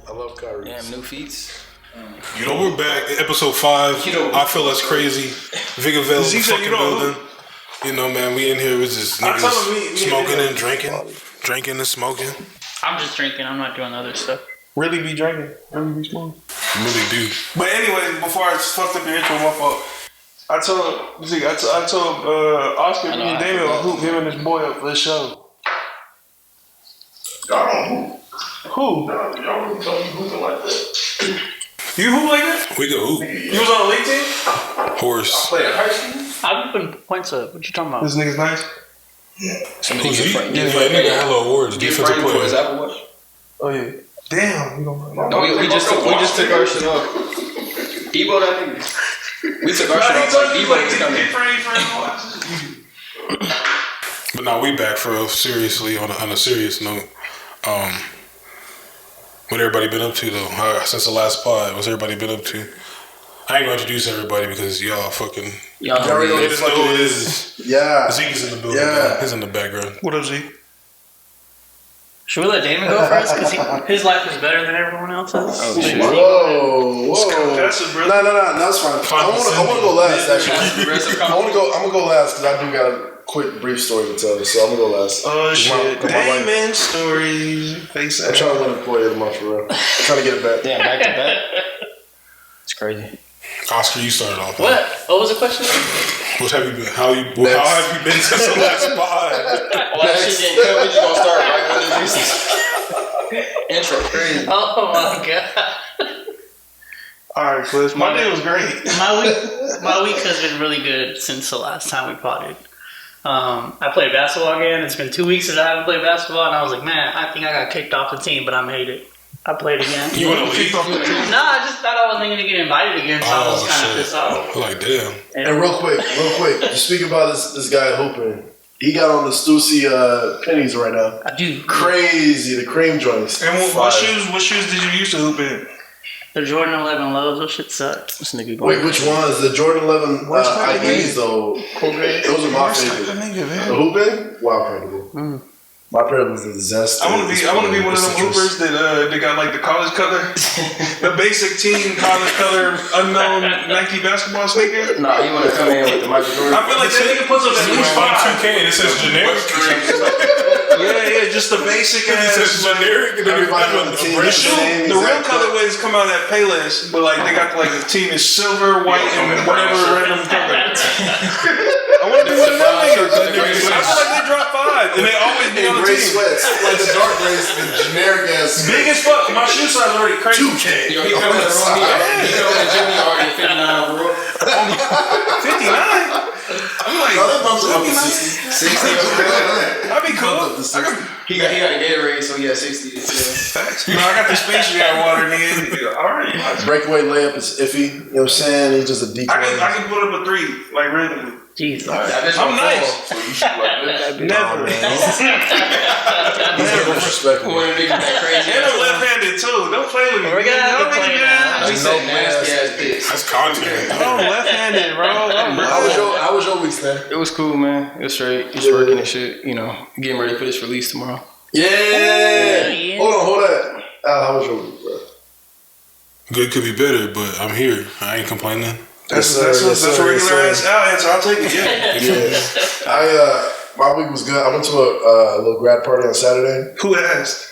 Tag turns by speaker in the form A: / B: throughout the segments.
A: I love Kyrie.
B: Damn, new feats.
C: You know, we're back. Episode 5. I feel less crazy. Vigaville in the fucking building. You know, man, we in here with just niggas smoking and drinking. Drinking and smoking.
D: I'm just drinking. I'm not doing other stuff.
E: Really be drinking. Really be smoking.
C: You really do.
E: But anyway, before I fucked up your intro, my fault. I told Oscar and Damien to hoop him and his boy up for the show.
A: Y'all don't hoop.
E: Who?
A: Y'all don't tell me hooping like that.
E: You hoop like that?
C: We can hoop.
E: You was on the league team?
C: Horse.
A: I played at high school.
D: I'm hooping points up. What you talking about?
E: This nigga's nice.
C: Who's he? Yeah, nigga, hella awards. Defensive player.
B: His Apple Watch.
E: Oh yeah. Damn. You don't
B: No, we just took our shit off. Debo, that nigga. We took our shit off. Like Debo was coming.
C: But now we back for real, seriously, on a serious note. What everybody been up to though? Since the last pod, what's everybody been up to? I ain't gonna introduce everybody because y'all fucking.
D: Y'all
C: already know who it is.
A: Yeah.
C: Zeke is in the building.
A: Yeah.
C: He's in the background.
E: What up, Zeke?
D: Should we let Damon go first? Because his life is better than everyone else's.
B: Oh shit.
A: Whoa.
E: No,
A: that's fine. I want to go last. Actually, I'm gonna go last because I do got a quick brief story to tell. So I'm gonna go last.
E: Oh shit. Damon stories. Face
A: I'm trying to win employee of the month for real. I'm trying to get it back.
B: Damn, back to back. It's crazy.
C: Oscar, you started off.
D: What? What was the question?
C: What have you been? How have you been since the last pod?
B: Well, that shit didn't come. We just gonna start right with the juices. Intro crazy.
D: Oh my god.
E: Alright, Cliff. My day was great.
D: My week has been really good since the last time we potted. I played basketball again. It's been 2 weeks since I haven't played basketball, and I was like, man, I think I got kicked off the team, but I'm hated. I played again.
C: You want to leave?
D: No, I just thought I wasn't going to get invited again, so I was kind of pissed off.
C: Like, damn.
A: And real quick, you speak about this guy hooping. He got on the Stussy pennies right now.
D: I do.
A: Crazy, the cream joints.
E: And what shoes did you use to hoop in?
D: The Jordan 11 lows, those shit sucked.
B: This nigga
A: Wait, which ones? The Jordan 11 IDs though. Those are my favorite. The hooping? Wow, incredible. My pair was a disaster.
E: I want to be one of them hoopers that they got like the college color, the basic team college color unknown Nike basketball sneaker.
B: Nah, you want to come in with the Michael Jordan?
E: I feel like that nigga puts up at least 5.
C: 2K and it says generic.
E: Yeah, just the basic.
C: It says generic. And then
A: Everybody on the team.
E: The real colorways come out at Payless, but like they got like the team is silver, white, and whatever random color. I want to be one of them niggas. I feel like they drop 5 and they always be on the
A: gray
E: team.
A: sweats, like the dark grays, the generic ass.
E: Big as fuck. My shoe size is already crazy.
A: 2K.
B: Yo, he coming to Jimmy already 59 overall.
E: 59? I'm like,
A: No, that bumps up to
B: 60
A: 60.
B: overall.
E: I'd be cool.
B: He got a Gatorade, so he had 60.
E: No, I got the space you got water, nigga. Alright.
A: Breakaway layup is iffy. You know what I'm saying? He's just a decoy.
E: I can put up a 3, like randomly.
D: Jesus.
E: I'm nice.
A: So you should like that.
E: Never.
A: Never disrespectful.
E: And I'm left-handed too. Don't play with me.
D: We're gonna play now.
B: He said nasty ass bitch.
C: That's content.
E: I'm left-handed, bro.
A: How was your week, man?
B: It was cool, man. It was straight. Just working and shit. You know, getting ready for this release tomorrow.
A: Yeah. Hold on. How was your week, bro?
C: Good could be better, but I'm here. I ain't complaining.
E: That's a regular ass out answer. I'll take it.
A: Yeah. My week was good. I went to a little grad party on Saturday.
E: Who asked?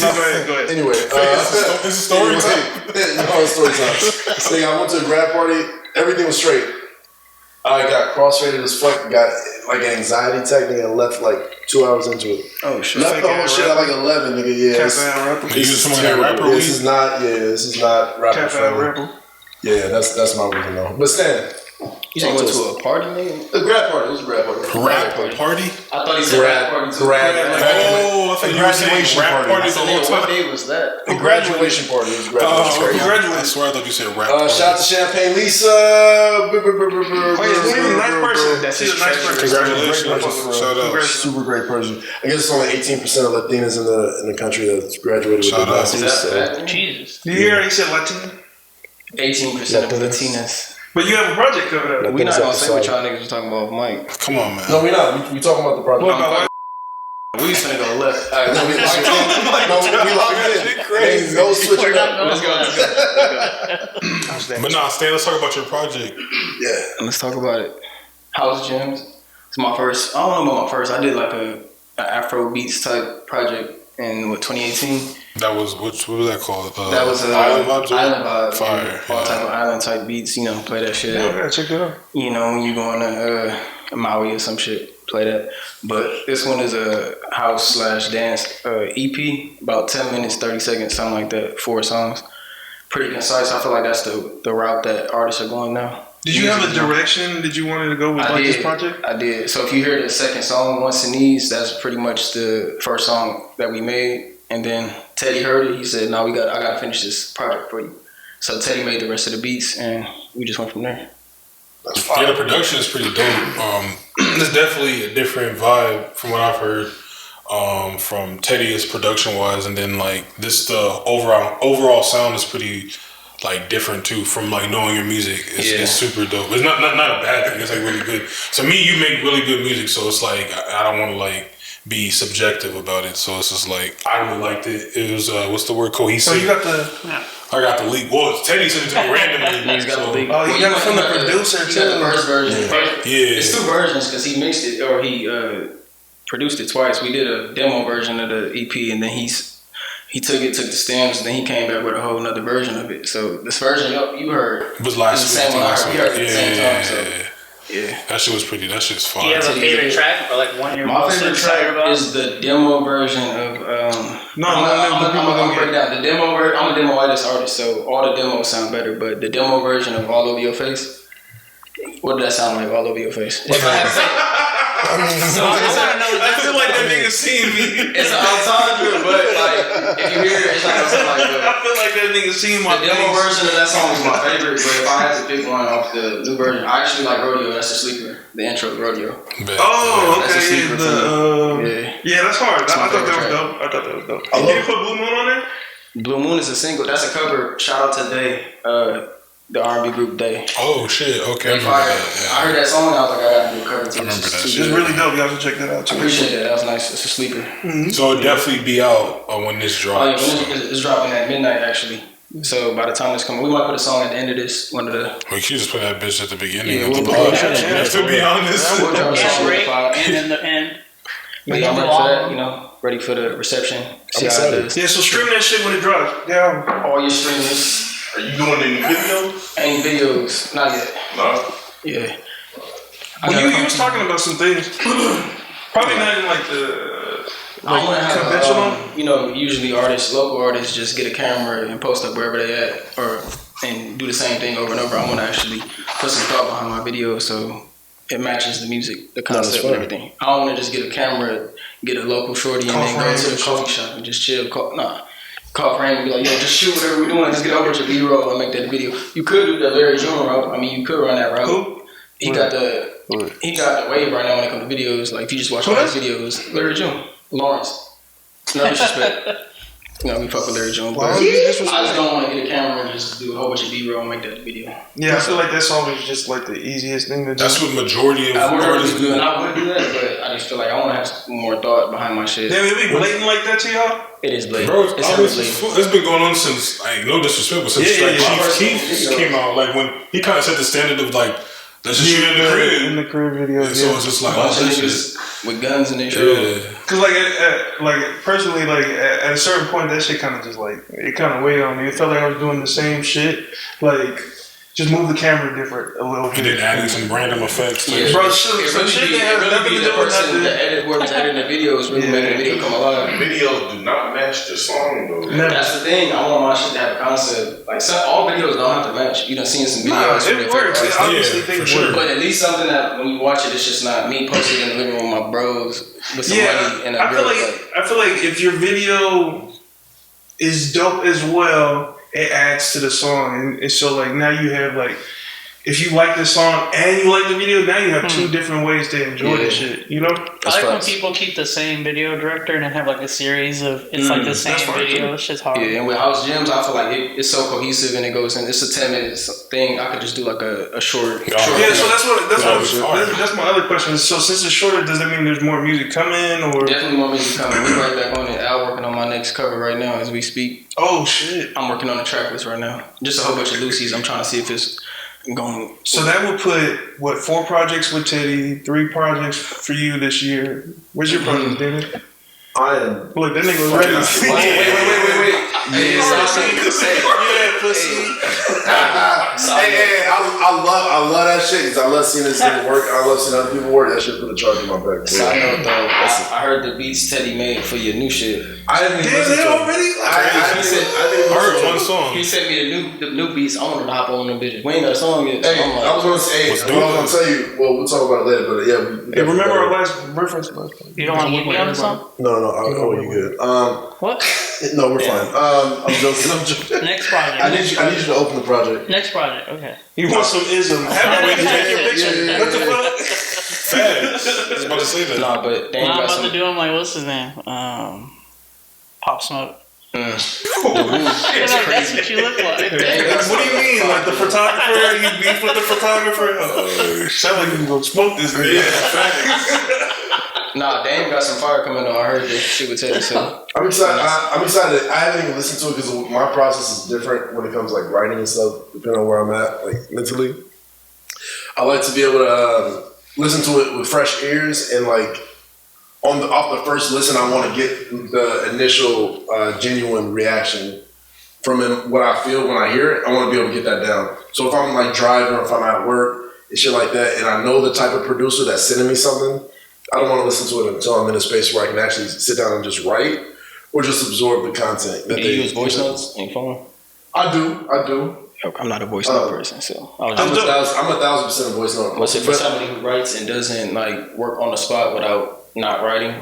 E: No, go ahead.
A: Anyway,
C: It's a story time.
A: It's story time. So I went to a grad party. Everything was straight. I got cross-rated as fuck. Got like an anxiety attack. Nigga, left like 2 hours into it.
B: Oh shit!
A: Left the whole shit at like 11. Nigga, yeah.
C: You use some of that rapper weed?
A: This is not rapper friendly. Yeah, that's my weekend though. But Stan,
B: You went to a party, nigga?
A: a grad party. It was a grad party.
C: Rap party?
B: I thought he said rap party too.
C: Oh, I thought you were saying rap party the whole
B: What
C: time.
B: day was that?
A: A graduation party. It was a graduation party.
C: I swear I thought you said rap party.
A: Shout out to Champagne Lisa.
E: She's a nice person. She's a nice person.
C: Congratulations. Shout out.
A: Super great person. I guess it's only 18% of Latinas in the country that's graduated with
C: Shout out.
A: the
D: Jesus.
E: You hear he said Latino?
B: 18% of Latinas.
E: But you have a project covered up.
B: We not gonna say what y'all niggas was talking about with Mike.
C: Come on, man.
A: No, we're not. We talking about the project.
E: What about
B: We just finna go left. Alright,
A: No, we locked in. Ain't no switching
D: We're not
A: up.
D: going
B: let's go.
C: But nah, Stan, let's talk about your project.
A: Yeah.
B: Let's talk about it. House Gemz. It's my first. I don't know about my first. I did like a Afro beats type project in 2018.
C: That was what was that called?
B: That was
C: Island Vibes.
B: Island Vibe.
C: Fire.
B: All type of island type beats. You know, play that shit.
E: Yeah, I gotta check that out.
B: You know, when you going to Maui or some shit, play that. But this one is a house / dance EP, about 10 minutes, 30 seconds, something like that, 4 songs. Pretty concise. I feel like that's the route that artists are going now.
E: Did you have a direction that you wanted to go with this project?
B: I did. So if you hear the second song, Once in These, that's pretty much the first song that we made. And then Teddy heard it. He said, "No, I gotta finish this project for you." So Teddy made the rest of the beats, and we just went from there.
A: That's fine.
C: Yeah, the production is pretty dope. It's definitely a different vibe from what I've heard from Teddy's production wise, and then like the overall sound is pretty like different too from like knowing your music. It's super dope. It's not a bad thing. It's like really good. To me, you make really good music, so it's like I don't want to like be subjective about it. So it's just like I really liked it. It was what's the word, cohesive.
E: So you got the.
C: I got the leak. Well, Teddy sent it to me randomly.
B: He's got the leak.
E: Oh, you got it from the producer
B: He
E: too.
B: got the first version.
C: Yeah.
B: It's 2 versions because he mixed it or he produced it twice. We did a demo version of the EP, and then he took the stems, and then he came back with a whole nother version of it. So this version you heard
C: It was last
B: is the same one I heard. We heard it at the same time. So
C: Yeah. That shit was pretty. That shit's fun.
D: Do you have a favorite track or like one you're
B: my
D: most
B: favorite
D: excited
B: track
D: about?
B: is the demo version of. I'm
E: people
B: gonna break down the demo version. I'm a demo artist, so all the demos sound better. But the demo version of All Over Your Face. What did that sound like? All Over Your Face. If I had to say,
E: I feel like that nigga seen me.
B: it's an entendre, but like if you hear it, it's like something like that.
E: I feel like that nigga seen my
B: The demo version of that song is my favorite, but if I had to pick one off the new version, I actually like Rodeo. That's the sleeper. The intro to Rodeo.
E: Oh,
B: That's a
E: okay.
B: sleeper
E: Yeah, that's hard.
B: That's my
E: I thought that was
B: favorite
E: dope. I thought that was dope.
A: I
E: Did
A: love-
E: you put Blue Moon on there?
B: Blue Moon is a single. That's a cover. Shout out to Day, the R&B group Day.
C: Oh shit! Okay, I
B: If
C: remember that.
B: I heard that song, I was like, I gotta do a cover to
C: I remember that
E: It's
C: shit.
E: really dope. Y'all should check that out
B: I
E: too.
B: appreciate that. That was nice. It's a sleeper.
C: So it'll definitely be out when this
B: Oh yeah,
C: drops.
B: it's dropping at midnight actually. So by the time this comes, we might put a song at the end of this. One of the
C: We should just put that bitch at the beginning
B: Yeah,
C: of the
B: we'll
C: pod.
B: put that-
C: To be honest.
B: we'll drop a song
D: And
B: at
D: break,
B: 5.
D: and then the end.
B: But yeah, I'm ready for that. You know, ready for the reception. See how it
A: excited.
B: does.
E: Yeah, so stream that shit when it drops. Yeah.
B: All your streamers,
F: Are you doing any videos?
B: any videos, not yet.
F: No.
B: Yeah.
E: Well, you was talking about some things. Probably not in like the
B: I want to have,
E: conventional.
B: you know, usually local artists just get a camera and post up wherever they at, and do the same thing over and over. I want to actually put some thought behind my video so it matches the music, the concept, and everything. I don't want to just get a camera, get a local shorty, and then go to the coffee shop and just chill. Call friend and be like, yo, just shoot whatever we're doing. Just get a whole bunch of B-roll and make that video. You could do the Larry June route. I mean, you could run that route.
E: Who?
B: He got the wave right now when it comes to videos. Like if you just watch all his videos, Larry June, Lawrence. No disrespect. You know, we fuck with Larry June. But I just don't want to get a camera and just do a whole bunch of B-roll and make that video.
E: Yeah, I feel like that's always just like the easiest thing to do.
C: That's what majority of
B: I would
C: artists
B: do
C: do.
B: and I would do that, but I just feel like I want to have more thought behind my shit.
E: Damn, it be blatant like that to y'all?
B: It is blatant.
C: Bro,
B: It's hella
C: it's
B: blatant.
C: been going on since, like, no disrespect, but since like Chief Keef came out, like when he kind of set the standard of like, let's just shoot in the crib.
E: In the crib video.
C: And so it's just like,
B: Bunch
C: oh,
B: of
C: that shit.
B: niggas with guns in their show.
C: Yeah.
E: Cause like personally, like at a certain point, that shit kind of just like it kind of weighed on me. It felt like I was doing the same shit. Like just move the camera different a little
C: He
E: bit.
C: did adding some random effects. To
B: Yeah,
C: it.
E: Bro,
B: it
E: some
B: really
E: shit
B: be,
E: that has
B: it
E: nothing
B: really
E: to
B: be the
E: do with
B: person,
E: nothing.
B: the edit, whoever's editing the video is really making the video come alive.
F: Videos do not match the song though.
E: Never.
B: That's the thing. I want my shit to have a concept. Like all videos don't have to match. You done seen some
E: Nah,
B: videos from
E: it
B: your
E: works.
B: favorite
E: I
B: artists.
E: obviously
C: Yeah,
E: think
C: for
E: it
C: sure.
E: works.
B: But at least something that when you watch it, it's just not me posted in the living room with my bros with some money and a
E: I
B: girl.
E: feel like if your video is dope as well, it adds to the song, and so like now you have like if you like this song and you like the video, now you have two different ways to enjoy this shit. You know,
D: I like when people keep the same video director and then have like a series of like the same video. It's just hard.
B: Yeah, and with House Gemz, I feel like it's so cohesive and it goes in. It's a 10-minute thing. I could just do like a short.
E: Yeah, so that's my other question. So since it's shorter, does that mean there's more music coming or?
B: Definitely more music coming. We right back on it. Al working on my next cover right now as we speak.
E: Oh shit!
B: I'm working on the track list right now. Just a whole bunch of Lucy's. I'm trying to see if it's going.
E: So that would put 4 projects with Teddy, 3 projects for you this year. Where's your project, David?
A: I am.
E: Look, that nigga was ready.
A: Wait.
E: Pussy.
A: Hey, I love that shit because I love seeing this nigga work. I love seeing other people work. That shit put a charge in my back.
B: Side note though, I heard the beats Teddy made for your new shit.
A: I didn't even listen to it. Already? I
C: heard one song.
B: He sent me the new beats. I wanted to hop on them bitches. We ain't got a song yet.
A: Hey, I was gonna say, I was gonna tell you. Well, we'll talk about it later. But yeah,
E: Hey, remember our last reference?
D: You don't want to get me on the song?
A: No. Oh, you good?
D: What?
A: No, we're fine. I'm joking.
D: Next project.
A: I need you to open the project.
D: Next project. Okay.
E: You want some ism? Have a take your picture.
A: Yeah.
E: What the fuck?
C: Facts. I was about to say that.
B: Nah, but
D: When I'm about to do, I'm like, what's his name? Pop Smoke.
B: It's
D: That's what you look like.
E: What do you mean? Like the photographer? You beef with the photographer? Sound like you can go smoke this nigga.
C: Yeah,
B: Nah, Dame got some fire coming on. I heard this shit with Teddy. So
A: I'm excited. I'm excited. I haven't even listened to it because my process is different when it comes to like writing and stuff, depending on where I'm at, like mentally. I like to be able to listen to it with fresh ears and like off the first listen, I want to get the initial genuine reaction from what I feel when I hear it. I want to be able to get that down. So if I'm like driving or if I'm at work and shit like that, and I know the type of producer that's sending me something, I don't want to listen to it until I'm in a space where I can actually sit down and just write or just absorb the content.
B: do you use voice notes on your phone?
A: I do.
B: I'm not a voice note person, so
A: I'm 1,000% a voice note.
B: But for somebody who writes and doesn't like work on the spot without not writing,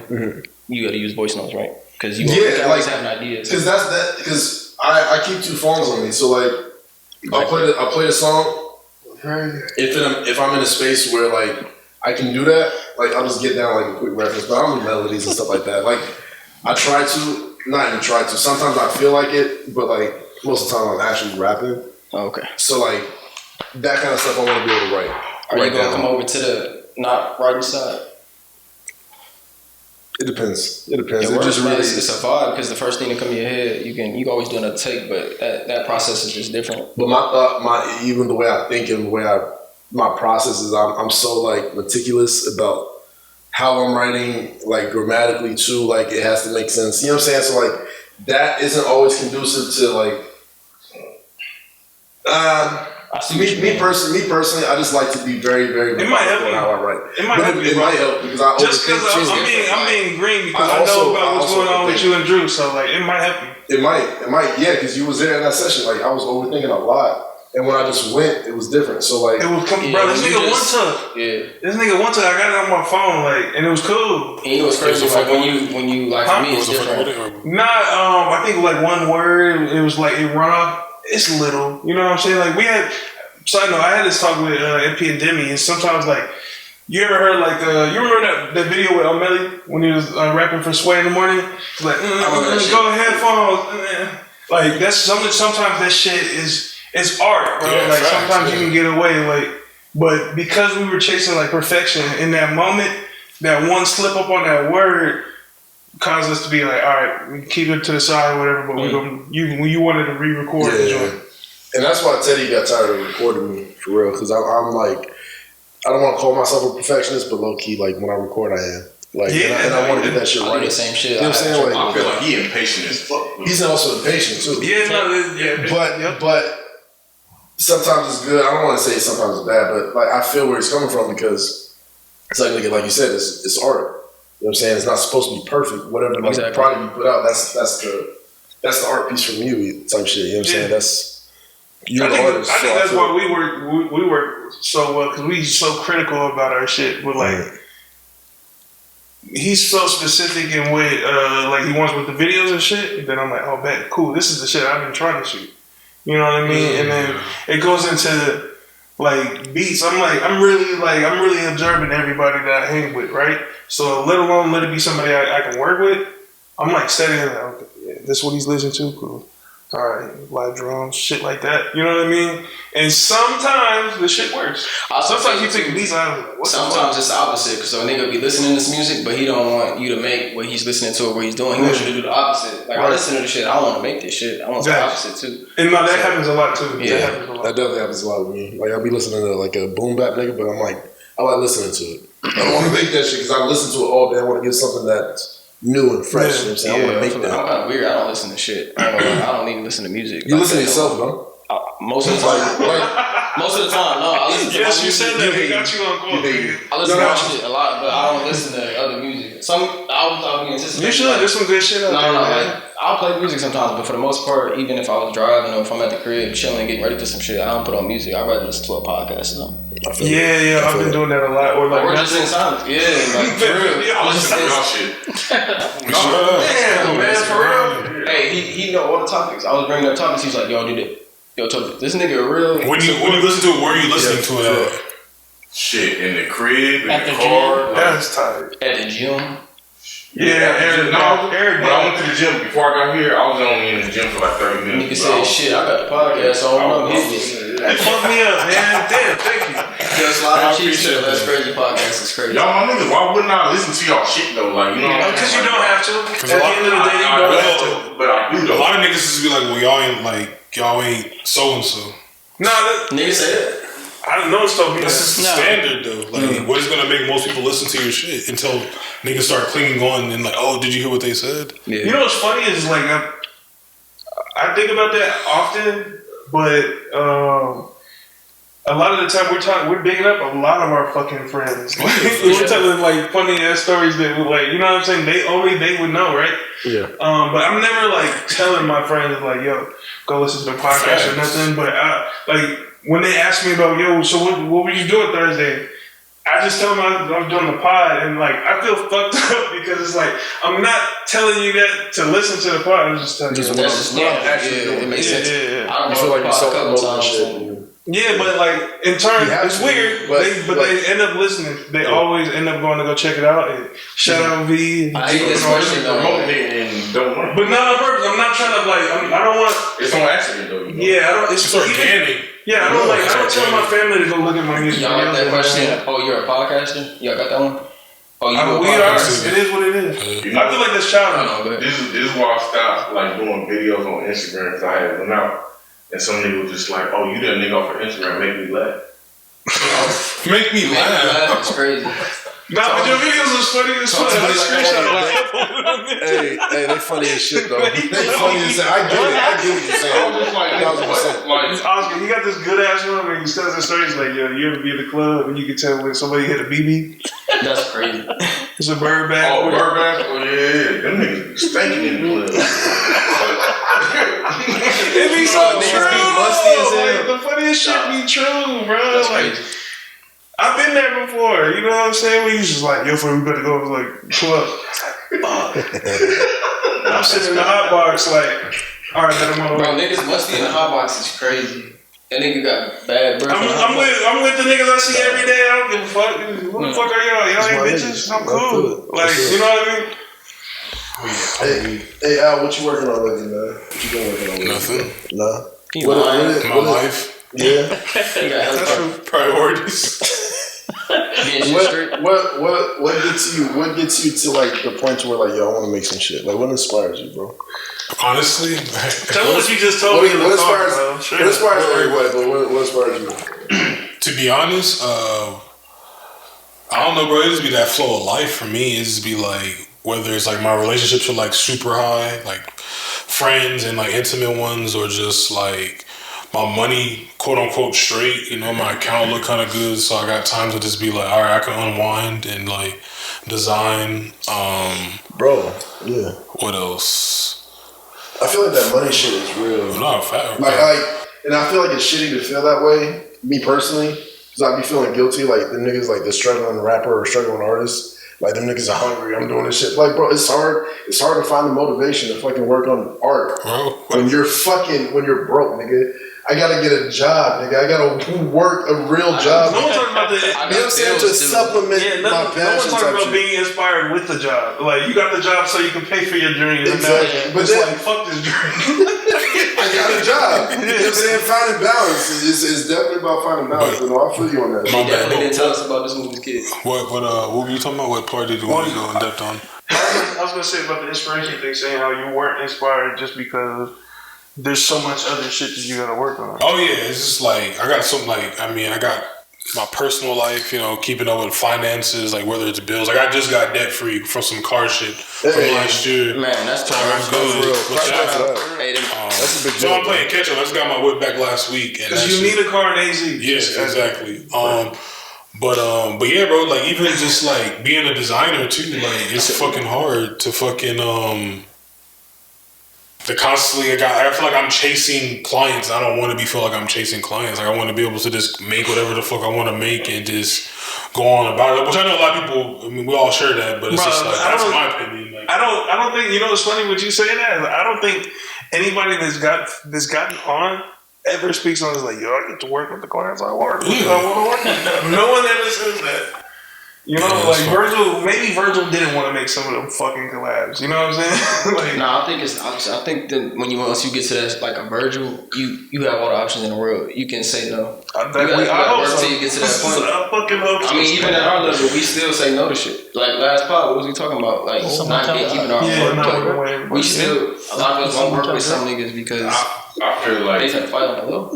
B: you got to use voice notes, right? Because you always having ideas.
A: Because I keep 2 phones on me, so like I'll play a song. If I'm in a space where like I can do that, like I'll just get down like a quick reference, but I don't do melodies and stuff like that. Like I try to, not even try to. Sometimes I feel like it, but like most of the time I'm actually rapping.
B: Oh, okay.
A: So like that kind of stuff I want to be able to write.
B: Are you gonna come over to the not writing side?
A: It depends. It
B: just really it's a vibe because the first thing that come in your head, you can always do another take, but that process is just different.
A: But my thought, even the way I think and the way my process is, I'm so like meticulous about how I'm writing, like grammatically too. Like it has to make sense. You know what I'm saying? So like that isn't always conducive to like. Me personally, I just like to be very, very methodical in how I write.
E: It might help
A: because I
E: just because I'm being green because I know about what's going on with you and Drew, so like it might help you.
A: It might, yeah, because you was there in that session. Like I was overthinking a lot, and when I just went, it was different. So like,
E: it was bro. This nigga one took. Yeah. This nigga one took. I got it on my phone, like, and it was cool.
B: And you know what's crazy? Like when you like for me, it's different.
E: I think like one word. It was like it run off. It's little, you know what I'm saying? Like we had, side note, I had this talk with MP and Demi, and sometimes like, you ever heard like, you remember that video with Melly when he was rapping for Sway in the morning? He's like, go headphones, like that's something. Sometimes that shit is art, bro. Yeah, like facts, sometimes you can get away, like, but because we were chasing like perfection in that moment, that one slip up on that word caused us to be like, all right, we keep it to the side or whatever, but you wanted to re-record the joint.
A: And that's why Teddy got tired of recording me, for real, because I'm like, I don't want to call myself a perfectionist, but low-key, like, when I record, I am. Like, and I want to get that shit right.
B: The same shit.
A: You know what I'm saying? Like,
F: I feel like he impatient as fuck.
A: He's also impatient, too.
E: Yeah,
A: But sometimes it's good. I don't want to say sometimes it's bad, but, like, I feel where he's coming from because it's like you said, it's art. You know what I'm saying? It's not supposed to be perfect. Whatever the product you put out, that's the art piece from you type shit. You know what I'm saying? You're the artist.
E: I think that's why we work so well because we so critical about our shit. But like, he's so specific in what like he wants with the videos and shit. Then I'm like, oh, bet, cool. This is the shit I've been trying to shoot. You know what I mean? And then it goes into like beats, I'm really observing everybody that I hang with, right? So let alone let it be somebody I can work with. I'm like studying, like, okay, yeah, this is what he's listening to, cool. All right, live drums, shit like that. You know what I mean? And sometimes the shit works. Sometimes you take beats out of it.
B: Sometimes it's the opposite. So a nigga be listening to this music, but he don't want you to make what he's listening to or what he's doing. He wants you to do the opposite. Like, I listen to the shit, I want to make this shit. I want the opposite too.
E: And no, that happens a lot too.
B: Yeah.
A: That definitely happens a lot with me. Like, I'll be listening to like a boom bap nigga, but I'm like, I like listening to it. I don't want to make that shit because I listen to it all day. I want to get something that's new and fresh. You know what I'm saying? I want to make that.
B: I'm kind of weird. I don't listen to shit. I don't even listen to music.
A: You listen to yourself, though?
B: Most of the time. Most of the time, no. I listen to
E: yes, you
B: music.
E: said that. We got you on court.
B: I listen to my shit a lot, but I don't listen to other music. I'll be anticipating.
E: You should. There's some good shit out there.
B: No. Like, I'll play music sometimes, but for the most part, even if I was driving or if I'm at the crib chilling, getting ready for some shit, I don't put on music. I'd rather listen to a podcast. You know?
E: Yeah, I've been doing that a lot. Or
B: just in silence. Yeah, like for real.
F: I listen to y'all shit.
B: Damn, man, for real. Hey, he know all the topics. I was bringing up topics. He's like, yo, this nigga real.
C: When you listen to it, where are you listening to it at?
F: Shit, in the crib, in
D: At
F: the
D: the
F: car.
E: That's tight.
B: At the gym.
F: Eric, when I went to the gym before I got here, I was only in the gym for like 30 minutes.
B: Nigga said, shit, I got the podcast, so I'm hitting it.
E: That fucked me up, man. Damn, thank you.
B: Just Slide Cheese Show, that's crazy podcast, is crazy.
F: Y'all, my niggas, why wouldn't I listen to y'all shit though? Like, you know what I'm
E: Because
F: saying?
E: you don't have to. At the end of the day, you don't have to.
F: But I do
C: A
F: though.
C: lot of niggas just be like, well, y'all ain't so and so.
E: No,
B: Nigga say that.
E: I don't know.
C: That's just the standard though. Like, what is gonna make most people listen to your shit until niggas start clinging on and like, oh, did you hear what they said?
B: Yeah.
E: You know what's funny is like I think about that often, but a lot of the time we're digging up a lot of our fucking friends. We're telling like funny ass stories that like, you know what I'm saying? They would know, right?
A: Yeah.
E: But I'm never like telling my friends like, yo, go listen to the podcast or nothing. But like when they ask me about, yo, so what were you doing Thursday? I just tell them I'm doing the pod, and like I feel fucked up because it's like I'm not telling you that to listen to the pod. I'm just telling you.
B: That's just it makes sense.
E: Yeah.
B: I don't
A: I feel like
B: know
A: you're so
B: a couple
A: promoting
B: times.
A: shit.
E: Yeah, but like in turn,
A: You have
E: it's
A: to,
E: weird.
A: but
E: They end up listening. They always end up going to go check it out. And shout out V.
B: I hate this question though.
F: Promoting it and don't want
E: But not on purpose. I'm not trying to like. I don't want.
F: It's on accident though. You know?
E: Yeah, I don't. It's
C: It's organic.
E: Yeah, I don't like. I don't tell my family to go look at my music.
B: Y'all got that question? Oh, you're a podcaster? Y'all got that one? Oh, you a
E: We are.
B: podcaster?
E: It is what it is.
F: You know,
E: I feel like that's
B: I
E: childish.
B: don't know, but
F: This is why I stopped like doing videos on Instagram because I had one out and some nigga was just like, "Oh, you that nigga off of Instagram make me laugh."
C: Make me laugh.
B: It's crazy.
E: Nah, but your videos is funny as fuck. I screenshot
A: Hey, they funny as shit though. They funny as shit. I get what you're saying.
F: Just like,
E: It's Oscar, he got this good ass one where he tells the stories like, yo, you ever be at the club and you can tell when somebody hit a BB?
B: That's crazy.
E: It's a bird bag.
F: oh, Burbank? Oh yeah, them niggas be stinking in the club.
E: It be so
B: Niggas
E: true.
B: be musty as hell.
E: Like, the funniest shit be true, bro.
B: That's
E: Like,
B: crazy.
E: I've been there before. You know what I'm saying? We used to just like, yo, we better go. I was like, pull up. I'm sitting in the hot box like, all right, let him on.
B: Bro, niggas musty in the hot box is crazy. That nigga got bad breath.
E: I'm with the niggas I see every day. I don't give a fuck. Who the fuck are y'all? Y'all ain't bitches? I'm cool. Like, you know what I mean?
A: Hey, Al, what you working on lately, man? What you been working on lately?
C: Nothing.
A: Nah.
B: He lying.
C: My life.
A: Yeah.
B: He got hella
C: Priorities.
B: being shit straight.
A: What gets you to like the point where like, yo, I want to make some shit? Like, what inspires you, bro?
C: Honestly,
E: Tell me what you just told me in the car, bro.
A: What inspires everybody? But what inspires you?
C: to be honest, I don't know, bro. It just be that flow of life for me. It just be like, whether it's like my relationships are like super high, like friends and like intimate ones, or just like my money, quote unquote, straight. You know, my account look kind of good, so I got time to just be like, all right, I can unwind and like design.
A: Bro, yeah.
C: What else?
A: I feel like that money shit is real.
C: No, fact.
A: Like, and I feel like it's shitty to feel that way, me personally, because I be feeling guilty, like the niggas, like the struggling rapper or struggling artist, like them niggas are hungry, I'm doing this shit. Like, bro, it's hard to find the motivation to fucking work on art.
C: Bro,
A: When you're broke, nigga. I gotta get a job, nigga. I gotta work a real job.
E: No one's talking about the.
A: You know what I'm saying? To supplement
E: No
A: my
E: one's
A: passion.
E: talking about
A: shit.
E: being inspired with the job. Like, you got the job so you can pay for your dreams.
A: Exactly.
E: But
A: But then,
E: like, fuck this dream.
A: I got a job. You know what I'm saying? Finding balance. It's definitely about finding balance. You know, I'll feel you on that.
C: My
B: He
C: bad.
B: definitely didn't tell us about this movie's kid.
C: What were you talking about? What part did you want to go in depth on?
E: I was gonna say about the inspiration thing, saying how you weren't inspired just because there's so much other shit that you gotta work on.
C: Oh yeah, it's just like I got something like I got my personal life, you know, keeping up with finances, like whether it's bills. Like I just got debt free from some car shit from last year.
B: Man, that's
C: I'm good with that.
B: Hey,
A: That's a big
C: So
A: deal.
C: I'm playing catch up. I just got my whip back last week, and
E: Because you need a car in AZ.
C: yes, exactly. But yeah, bro. Like even just like being a designer too, like it's fucking hard to fucking to constantly. I feel like I'm chasing clients. I don't want to feel like I'm chasing clients. Like I want to be able to just make whatever the fuck I want to make and just go on about it. Which I know a lot of people. I mean, we all share that, but it's just like that's my opinion. Like,
E: I don't think, you know what's funny with you saying that? I don't think anybody that's gotten on ever speaks on this like, yo, I get to work with the clients I work with. I want to work with them. No one ever says that. You know,
C: Yeah,
E: like Virgil didn't want to make some of them fucking collabs. You know what I'm saying? Like,
B: No, I think that once you get to that, like a Virgil, you have all the options in the world. You can say no.
E: I hope
B: work
E: so.
B: till you get to that point.
E: I fucking hope so.
B: I mean, even at our level, we still say no to shit. Like last pod, what was we talking about? Like not keeping our work. We still, a lot of us won't work with some niggas because
F: I feel like
B: they try to fight on the low.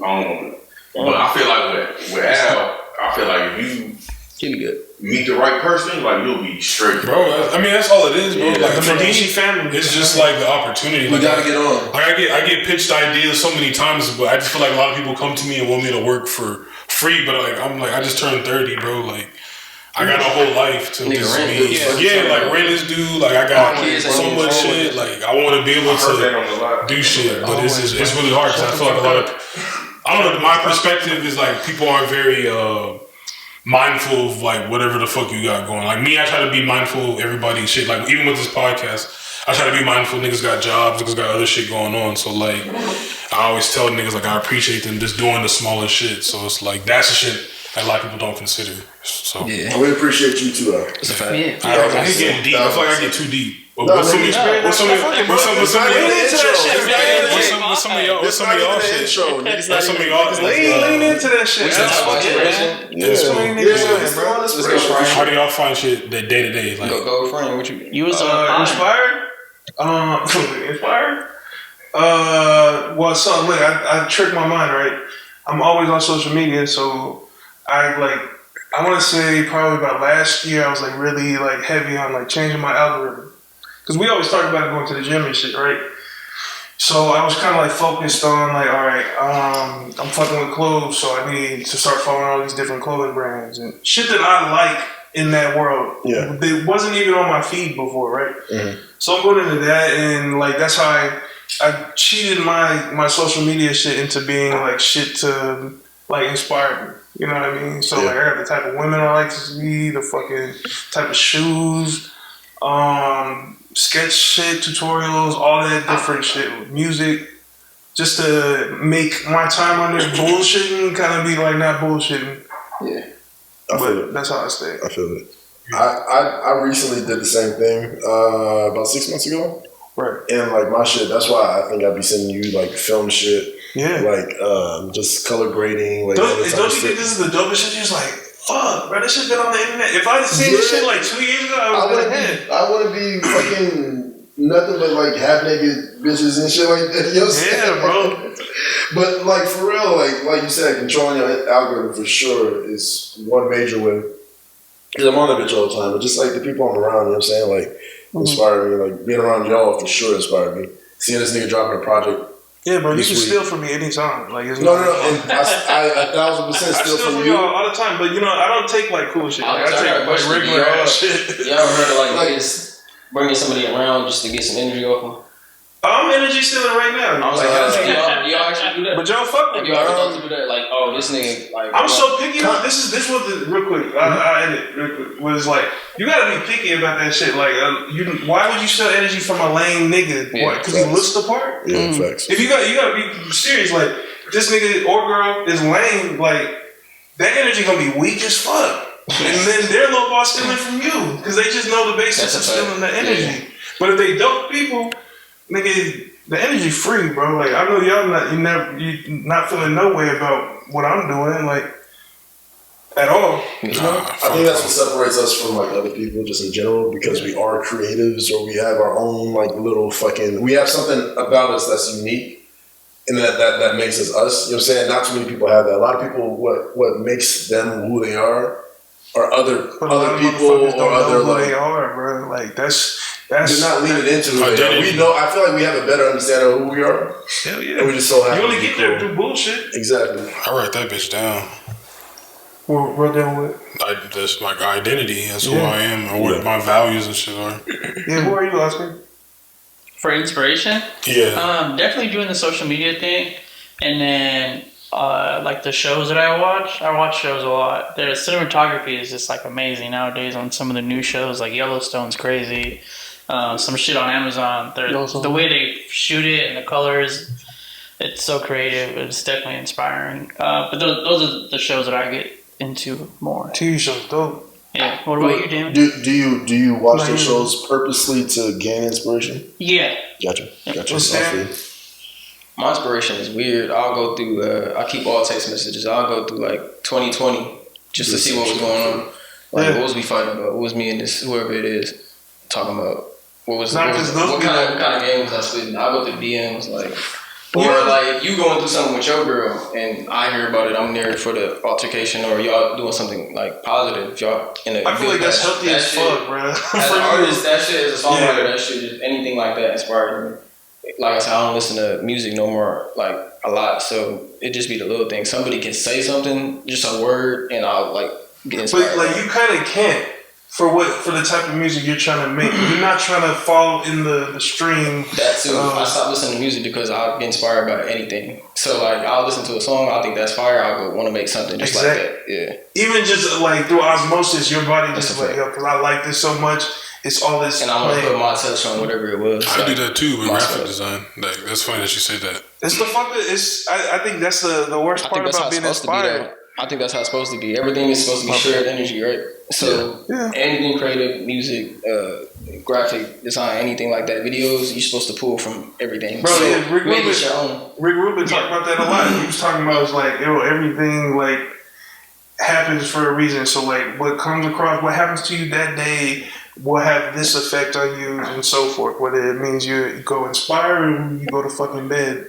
F: but I feel like with Al, I feel like if you
B: He'll be good.
F: meet the right person, like you'll be straight,
C: bro, I mean that's all it is, bro.
F: Yeah,
C: Like
E: the
C: for me,
E: Medici family.
C: it's just like the opportunity.
A: We
C: Like
A: gotta get on.
C: Like I get pitched ideas so many times, but I just feel like a lot of people come to me and want me to work for free. But I just turned 30, bro. Like I got a whole life to
B: Nigga,
C: just
B: rent
C: be.
B: due.
C: Yeah, like rent is due. Like I got
B: kids
C: so
B: ain't
C: much
B: even
C: shit. Like I want to be able to do shit, but it's really hard because I feel like a lot of I don't know. My perspective is like people aren't very mindful of like whatever the fuck you got going. Like me, I try to be mindful of everybody's shit. Like even with this podcast, I try to be mindful. Niggas got jobs, niggas got other shit going on. So like, I always tell niggas like I appreciate them just doing the smaller shit. So it's like that's the shit that a lot of people don't consider. So
B: Yeah,
A: We appreciate you too, though.
B: it's a fact.
C: I hate getting deep. I feel like I get too deep. But
A: No,
C: what's some of
A: man,
C: y'all
A: It's not even the intro. Niggas not
C: What's some of
A: even-
C: y'all?
E: Lean into that shit.
B: We should talk about inspiration.
C: How do y'all find shit that day to day? Like
B: Go friend. What you?
D: You was
E: Inspired? Inspired? Well, so look, I tricked my mind, right? I'm always on social media, so I want to say probably about last year I was like really like heavy on like changing my algorithm. Because we always talk about going to the gym and shit, right? So I was kind of like focused on like, all right, I'm fucking with clothes, so I need to start following all these different clothing brands and shit that I like in that world.
A: Yeah.
E: It wasn't even on my feed before, right?
A: Mhm.
E: So I'm going into that, and like that's how I cheated my social media shit into being like shit to like inspire me. You know what I mean? So like I got the type of women I like to see, the fucking type of shoes, sketch shit, tutorials, all that different shit, music, just to make my time on there bullshitting kind of be like not bullshitting.
B: Yeah.
A: I feel
E: But
A: it.
E: that's how I stay.
A: I feel it. I recently did the same thing about 6 months ago.
E: Right.
A: And like my shit, that's why I think I'd be sending you like film shit,
E: Yeah.
A: like just color grading. Like all
E: Don't
A: this
E: you
A: type of
E: think
A: shit.
E: this is the dopest shit? You're just like, fuck, bro, this shit been on the internet. If I'd seen this shit like 2 years ago, I would have been.
A: I wouldn't be fucking nothing but like half naked bitches and shit like that. You know what I'm saying?
E: Yeah, bro.
A: But like for real, like you said, controlling your algorithm for sure is one major way. Because I'm on that bitch all the time, but just like the people I'm around, you know what I'm saying? Like inspire me. Like being around y'all for sure inspired me. Seeing this nigga dropping a project.
E: Yeah, bro, you
A: This
E: can
A: week.
E: steal from me anytime. Like, it's
A: No.
E: not-
A: And I 1,000%
E: I
A: steal
E: steal
A: from
E: from
A: you.
E: y'all all the time, but you know, I don't take like cool shit. Like, I
B: I got a
E: take like
B: question.
E: regular
B: Y'all-
E: ass shit.
B: Y'all ever heard of like
A: Like-
B: niggas bringing somebody around just to get some energy off them?
E: I'm energy stealing right now.
B: I was like, y'all actually do that?
E: But y'all fuck
B: Have
E: with
B: you
E: me.
B: ever thought to do that? Like, oh, this nigga, like,
E: I'm so picky. This was the real quick. I edit real quick. Was like you gotta be picky about that shit. Like, why would you steal energy from a lame nigga?
B: Yeah,
E: What? Because he looks the part.
A: Yeah, facts.
E: If you gotta be serious. Like, this nigga or girl is lame, like that energy gonna be weak as fuck. And then their low ball stealing from you because they just know the basics of stealing the energy. Yeah. But if they dope people, nigga, the energy free, bro. Like I know y'all you not feeling no way about what I'm doing, like at all. You know?
A: I think that's what separates us from like other people, just in general, because we are creatives or we have our own like little we have something about us that's unique. And that makes us us. You know what I'm saying? Not too many people have that. A lot of people, what makes them who they are other people or other
E: who
A: like
E: they are, bro. Like that's
A: they're not leaning into it. We know. I feel like we have a better understanding of who we are.
E: Hell yeah.
A: And we just so happy.
E: You only get there through bullshit.
A: Exactly.
C: I write that bitch down.
E: What wrote down what?
C: That's my identity. That's who I am, or what my values and shit are.
E: Yeah. Who are you, Oscar?
D: For inspiration?
C: Yeah.
D: Definitely doing the social media thing. And then, like the shows that I watch shows a lot. Their cinematography is just like amazing nowadays on some of the new shows, like Yellowstone's crazy. Some shit on Amazon. The way they shoot it and the colors, it's so creative. It's definitely inspiring. But those are the shows that I get into more.
E: TV shows, dope.
D: Yeah. What about you, Damon?
A: Do you watch those shows purposely to gain inspiration?
D: Yeah.
A: Gotcha.
B: My inspiration is weird. I'll go through. I keep all text messages. I'll go through like 2020 just to see what was going on. Like what was we fighting about? What was me and this whoever it is talking about? What kind of game was I splitting? I'll go through DMs like. Or like you going through something with your girl and I hear about it, I'm there for the altercation, or y'all doing something like positive. Y'all in a
E: I feel like that's healthy as fuck, bro.
B: As an artist, that shit is a songwriter, that shit is anything like that inspired me. Like I said, I don't listen to music no more, like a lot, so it just be the little things. Somebody can say something, just a word, and I'll like get inspired.
E: But like you kind of can't. For the type of music you're trying to make, you're not trying to fall in the stream.
B: That too. I stopped listening to music because I'll get inspired by anything. So like I'll listen to a song, I'll think that's fire, I'll go want to make something just like that. Yeah.
E: Even just like through osmosis, your body just like, yo, because I like this so much, it's all this.
B: And I'm gonna put my touch on whatever it was.
C: I do that too with graphic design. Like that's funny that you say that.
E: It's the fuck. I think that's the worst part about being inspired.
B: I think that's how it's supposed to be. Everything is supposed to be shared energy, right? So anything creative, music, graphic design, anything like that, videos, you're supposed to pull from everything.
E: Bro,
B: so
E: Rick Rubin talked about that a lot. He was talking about it's like, everything like happens for a reason. So like what comes across, what happens to you that day will have this effect on you and so forth. Whether it means you go inspire or you go to fucking bed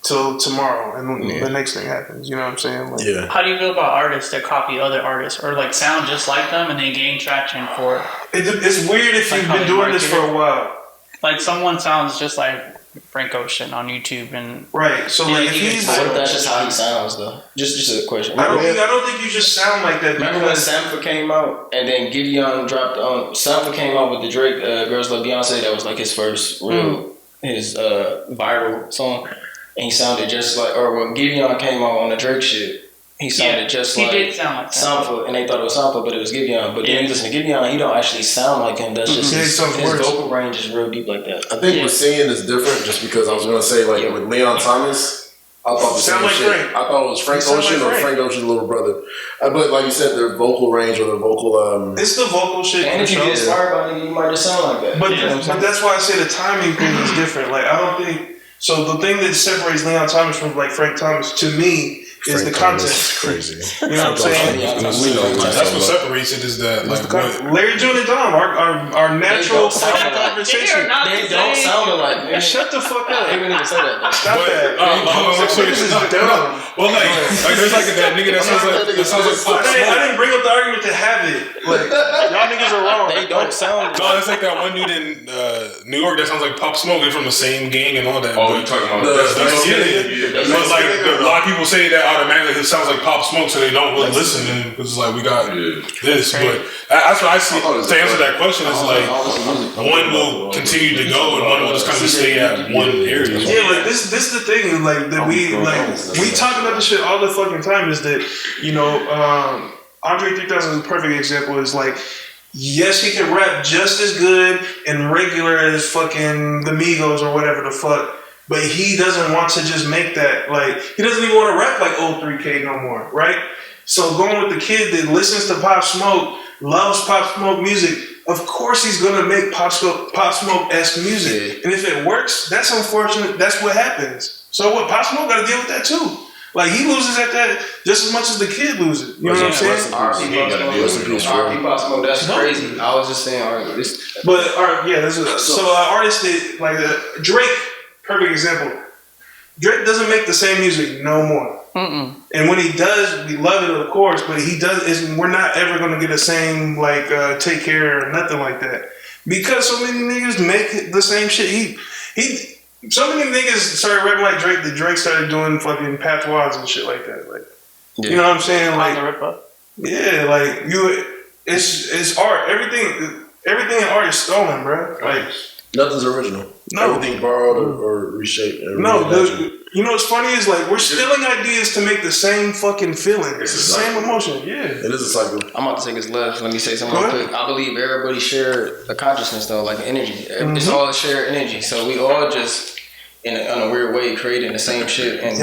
E: till tomorrow and the next thing happens. You know what I'm saying? Like,
D: How do you feel about artists that copy other artists or like sound just like them and they gain traction for it?
E: It's weird if you've been doing this for a while.
D: Like someone sounds just like Frank Ocean on YouTube and
E: right. So like if he's
B: that's just how he sounds though. Just a question.
E: I don't think you just sound like that.
B: Remember when Sampha came out and then Gideon dropped on Sampha came out with the Drake Girls Love Beyonce, that was like his first real his viral song, and he sounded just like, or when Gideon came out on the Drake shit, he sounded just like,
D: he did sound like
B: Sampha, and they thought it was Sampha, but it was Gideon. But then you listen to Gideon, he don't actually sound like him. That's just his vocal range is real deep like that.
A: I think with singing is different, just because I was gonna say like with Leon Thomas, I thought the same shit.
E: Frank.
A: I thought it was Frank Ocean or Frank Ocean's little brother. But like you said, their vocal range or their vocal
E: it's the vocal shit.
B: And if you get inspired by it, you might just sound like that.
E: But that's why I say the timing thing is different. Like I don't think so. The thing that separates Leon Thomas from like Frank Thomas to me is the content.
A: Crazy.
E: You know what I'm saying?
C: That's what separates it. Is that like
E: Larry June and Dom, our natural fucking conversation.
B: They don't sound alike. Man.
E: Shut the fuck up.
B: I didn't even say that.
E: Stop that. This is dumb.
C: Well, like there's like that nigga that sounds like Pop Smoke.
E: I didn't bring up the argument to have it. Like y'all niggas are wrong.
B: They don't sound.
C: No, it's like that one dude in New York that sounds like Pop Smoke. They're from the same gang and all that.
F: Oh, you talking about
C: that's but like a lot of people say that automatically it sounds like Pop Smoke, so they don't really listen. And it's like we got this, but that's what I see. To answer that question, is like one will continue to go and one will just kind of stay at one area.
E: Yeah, like this is the thing. Like that we talk about this shit all the fucking time. Is that Andre 3000 is a perfect example. Is like, yes, he can rap just as good and regular as fucking the Migos or whatever the fuck. but he doesn't want to just make that, like, he doesn't even want to rap like old 3K no more, right? So going with the kid that listens to Pop Smoke, loves Pop Smoke music, of course he's gonna make Pop Smoke-esque music. Yeah. And if it works, that's unfortunate. That's what happens. So what? Pop Smoke gotta deal with that too. Like, he loses at that just as much as the kid loses. You know what I'm saying?
B: R.P. Pop Smoke, that's crazy. I was just saying, artists that, like, Drake, perfect example. Drake doesn't make the same music no more. And when he does, we love it, of course, but we're not ever going to get the same, like, Take Care or nothing like that. Because so many niggas make the same shit. So many niggas started rapping like Drake that Drake started doing fucking patois and shit like that. Like, you know what I'm saying? Like, yeah, like, it's art. Everything in art is stolen, bro. Like,
A: nothing's original. No. Everything borrowed or reshaped.
E: No, you know what's funny is, like, we're stealing ideas to make the same fucking feeling. It's the same emotion. Yeah. It
A: is a cycle.
B: I'm about to take his left. Let me say something real quick. I believe everybody share a consciousness, though, like energy. It's all shared energy. So we all just, in a weird way, creating the same shit. And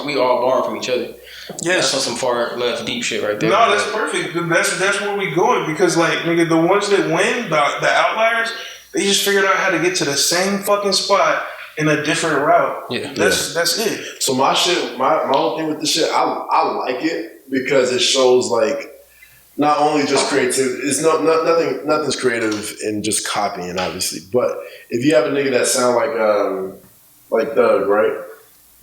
B: we all born from each other. Yes. That's some far left deep shit right there.
E: No, that's perfect. That's where we going. Because, like, nigga, the ones that win, the outliers, they just figured out how to get to the same fucking spot in a different route. Yeah, that's it.
A: So my shit, my whole thing with this shit, I like it because it shows, like, not only just creativity. It's nothing's creative in just copying, obviously. But if you have a nigga that sound like Thug, right?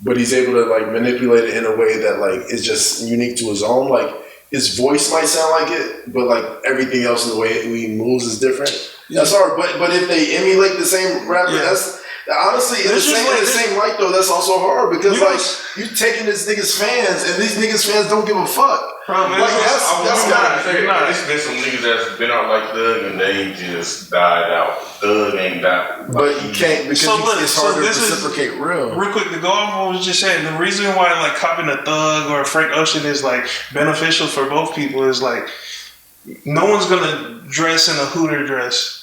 A: But he's able to, like, manipulate it in a way that, like, is just unique to his own. Like, his voice might sound like it, but, like, everything else in the way he moves is different. That's hard. But if they emulate the same rapper, that's honestly in the same light though. That's also hard because, like, you taking this nigga's fans, and these niggas' fans don't give a fuck.
F: Like, that's not fair. There's been some niggas that's been out like Thug and they just died out. Thug ain't died.
A: But you can't because it's hard to reciprocate real
E: quick to go off what I was just saying. The reason why, like, copying a Thug or a Frank Ocean is, like, beneficial for both people is, like, no one's gonna dress in a Hooter dress.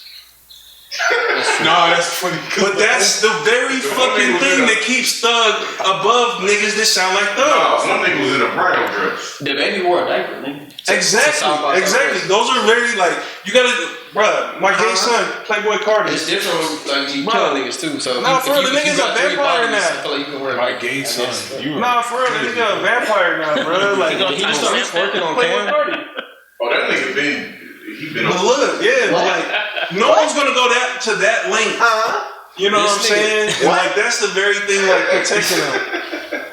C: No, that's funny.
E: But that's the very fucking thing that keeps Thug above niggas that sound like Thug.
F: No, some nigga was in a Brown dress.
B: The baby wore a diaper, nigga.
E: Exactly. Those are very, like, you gotta, bruh, my gay son, Playboy Cardi.
B: It's different, like, you kill niggas too. So
E: no, for real, the nigga's a vampire now.
B: I feel like you can wear
C: my gay son.
E: Nah, for real, the nigga a vampire now, bro. Like,
B: he just started working on
E: Playboy Cardi.
F: Oh, that nigga he been on.
E: But look, yeah, but, like, no one's gonna go to that length. You know what I'm saying? And, like, that's the very thing, like, protecting them.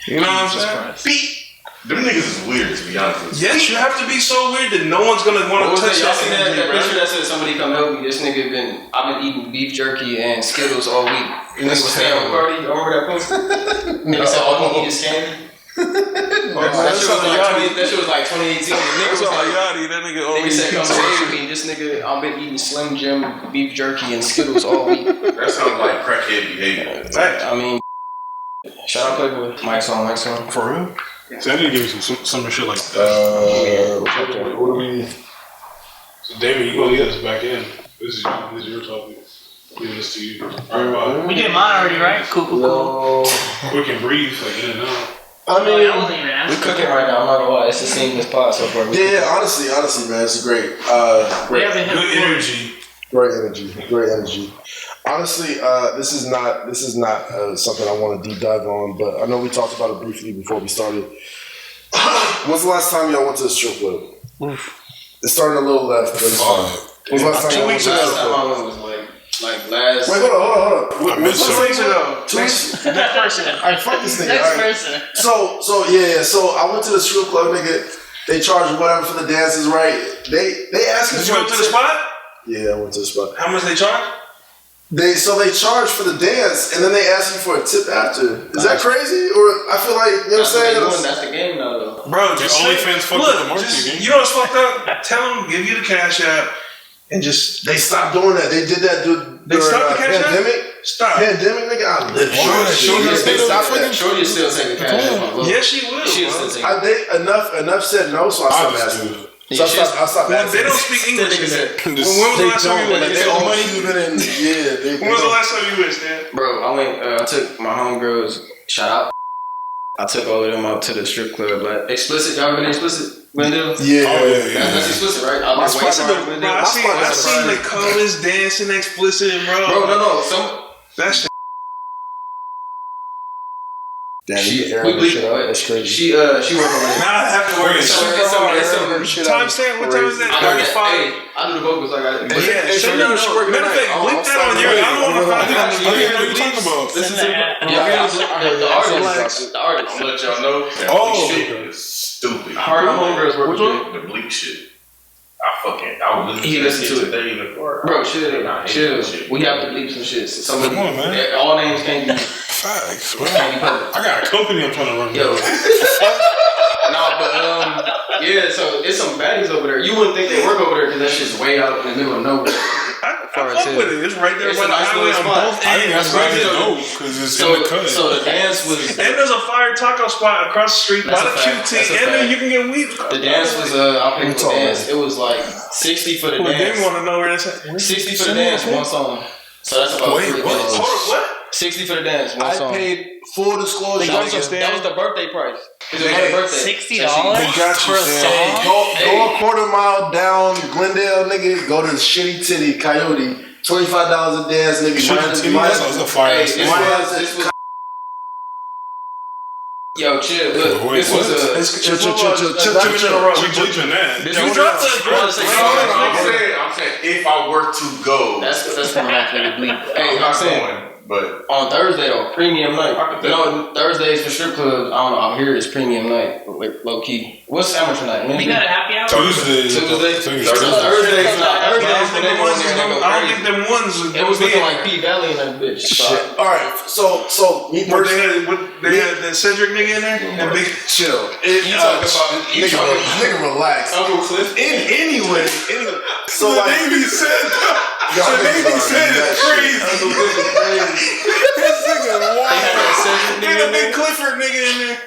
E: You know what I'm saying?
F: Them niggas is weird, to be honest with you.
E: Yes, you have to be so weird that no one's gonna want to touch that.
B: That picture that said somebody come help me. This nigga I've been eating beef jerky and Skittles all week. You nigga was staying with party. You remember that post? Nigga said all he eat is candy. That shit was like 2018. Nigga was like,
E: that nigga
B: said, come save me. This nigga, I've been eating Slim Jim beef jerky and Skittles all week.
F: That sounds like crackhead behavior.
B: I mean, shout out Playboy. Mike's on.
C: For real? So I need to give you some shit like that.
A: What do we?
C: So David, you gonna lead us back in. This is your topic. Leaving this to you. All right,
D: we did mine already, right? Cool.
C: Quick and brief, like in and out.
A: I mean,
B: we're cooking right now. I'm not gonna lie, it's the seamless pod so far.
A: Yeah, honestly, man, it's great.
C: Good energy.
A: Great energy. Honestly, this is not something I want to deep dive on, but I know we talked about it briefly before we started. When's the last time y'all went to a strip club? It started a little left, but it's fine. When's the last time y'all went to a strip club?
B: Like last.
A: Wait, hold on.
E: 2 weeks ago.
A: 2 weeks.
D: Next person.
A: All right, fuck this nigga.
D: Next person.
A: So yeah. So I went to the strip club, nigga. They charge whatever for the dances, right? They ask us.
E: Did you go to the spot?
A: Yeah, I went to the spot.
E: How much they charge?
A: They charge for the dance, and then they ask you for a tip after. Is that crazy? Or I feel like, you know what I'm saying?
B: That's the game now, though.
E: Bro, just
C: OnlyFans fucked up the marketing game.
E: You know what's fucked up? Tell them, give you the cash app, and just...
A: They stopped doing that. They did that during
E: They stopped the cash
A: pandemic.
E: app? Stop.
A: Pandemic, nigga, I live.
B: Shorty still take the cash app.
E: Yes, she will.
B: She'll still take it.
A: Enough said no, so I stopped asking. So I stopped
E: Well,
A: asking.
E: they don't speak English in there. When was the
A: They
E: last time you
A: don't.
E: went?
A: Like, they all Cuban and
E: When was the last time you went, Stan?
B: Bro, I went. I took my homegirls. Shout out. I took all of them out to the strip club. Like explicit. Y'all been explicit? Glendale?
A: Yeah.
C: Oh, yeah.
B: That's explicit, right? I
A: My
B: was
A: spot
B: waiting
A: bar,
B: for Glendale.
E: I seen the coldest dancing explicit, bro.
B: Bro, no. Some
E: That shit.
A: Damn,
B: She-
A: you
B: we
A: airing this shit out.
B: bleep-
A: That's crazy.
B: she worked over there.
E: Now I have to work
B: It's
E: super
B: some-
E: hard.
B: it's some-
A: Shit out.
E: Time stamp, what time is that?
B: I got that.
E: 35?
B: Hey, I do the vocals. I got it.
E: Yeah,
A: Hey,
E: send
A: so
E: me.
A: you she working
E: Matter of fact,
A: tonight.
E: bleep that on your. I don't want to find out.
C: I think what you talking about.
B: Listen to
D: Send that.
B: Yeah,
A: I heard
B: the
A: that.
B: artist. The artist.
F: I'm gonna let y'all know that
C: Oh.
F: bleak shit is stupid.
B: Hard homegirls work
F: Which
B: with
F: one? The bleak shit. I was
B: He
F: listening
B: listened
F: to
B: to
F: it today in the car.
B: Bro, chill.
F: Chill.
B: We have to bleep some shit. Some
C: Come on, man.
B: All names can't be
C: Facts, bro.
B: can't be public.
C: I got a company I'm trying to run.
B: Yo. No, but yeah, so it's some baddies over there. You wouldn't think they work over there because that shit's way out in the middle of nowhere.
E: I
B: Far as
E: fuck
B: hell.
E: with it. It's right there
B: It's
E: by
B: a
E: the
B: nice
E: highway
B: little
E: on
B: spot.
E: both
C: I think
E: ends.
C: that's why I know because it's in the cut.
B: So the dance was
E: And there's a fire taco spot across the street
B: That's
E: by
B: a
E: the
B: fact.
E: QT,
B: That's a
E: and then
B: fact.
E: you can get weed.
B: the dance was I paid for the
A: tall,
B: dance. It was like 60 for the
E: Well, they
B: dance.
E: want to know where that's at.
B: 60 for the dance, one song. So that's about
C: Wait,
B: $3.
C: what?
E: Hold on, what?
B: 60 for the dance, one
A: I
B: song.
A: paid full disclosure.
B: That was,
A: nigga.
B: that was the birthday price. It was
A: Hey,
B: my birthday.
D: $60
E: They got you,
D: for a
E: Stan.
D: song?
A: Go a quarter mile down Glendale, nigga. Go to the Shitty Titty Coyote. $25 a dance, nigga.
C: Shitty Titty, that was a fire
B: Hey,
C: station.
B: this was Yo, chill. Look,
C: Wait,
B: this was
C: what?
B: a.
A: Chill.
C: We bleeping that.
B: This
E: You
B: was
E: dropped
B: a-
E: the
B: I'm saying-
F: I'm saying if I were to go,
B: That's coming off in the bleep. Hey,
F: I'm
B: I'm
F: not
B: saying
F: going. But
B: on Thursday though, premium night.
F: I could
B: You know, Thursdays for strip clubs. I don't know. Out here it's premium night, like low key. What's amateur night?
D: We got a happy hour?
C: Tuesday.
B: Tuesday.
C: Thursday.
B: Thursdays.
E: I
B: Thursdays when they go in there, they go
E: don't think
B: crazy.
E: them ones.
B: It was looking like P Valley in that bitch.
A: Shit. All right. So me
E: What
A: personally,
E: they had that Cedric nigga in there. That big.
A: chill.
B: You talking about? You talking?
A: Nigga, relax.
B: Uncle Cliff.
A: Anyway. So like,
C: Navy said
A: y'all
C: the
A: niggas
C: Navy
A: are
C: said
A: that
C: it's
A: shit.
C: crazy.
B: Uncle Cliff is crazy.
C: This nigga
B: They had
C: wild.
B: that Cedric
E: They
B: nigga
E: got
B: in
E: big
B: there.
E: Clifford nigga in there.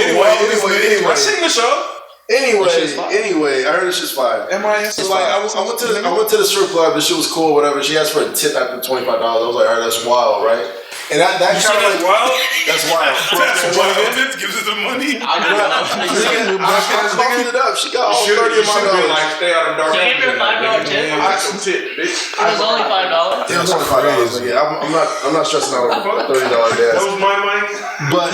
A: Anyway.
E: Sing the show.
B: shit's fire.
A: Anyway, I heard this shit's fire.
E: MIS.
A: So like, I went to the strip club. The shit was cool, whatever. She asked for a tip after $25. I was like, all right, that's wild, right? And that kind of like,
E: wild.
A: that's wild.
C: That's why Vince gives us the money.
B: I do know.
A: I bumped it up. She got all 30 of my
F: been
A: dollars.
F: like stay out of dark.
D: She gave her a $5 tip?
F: I some tip, bitch.
D: It was only $5.
A: It was only $5. Like, yeah, I'm not stressing out over $30
E: That
A: dance.
E: was my mic.
A: But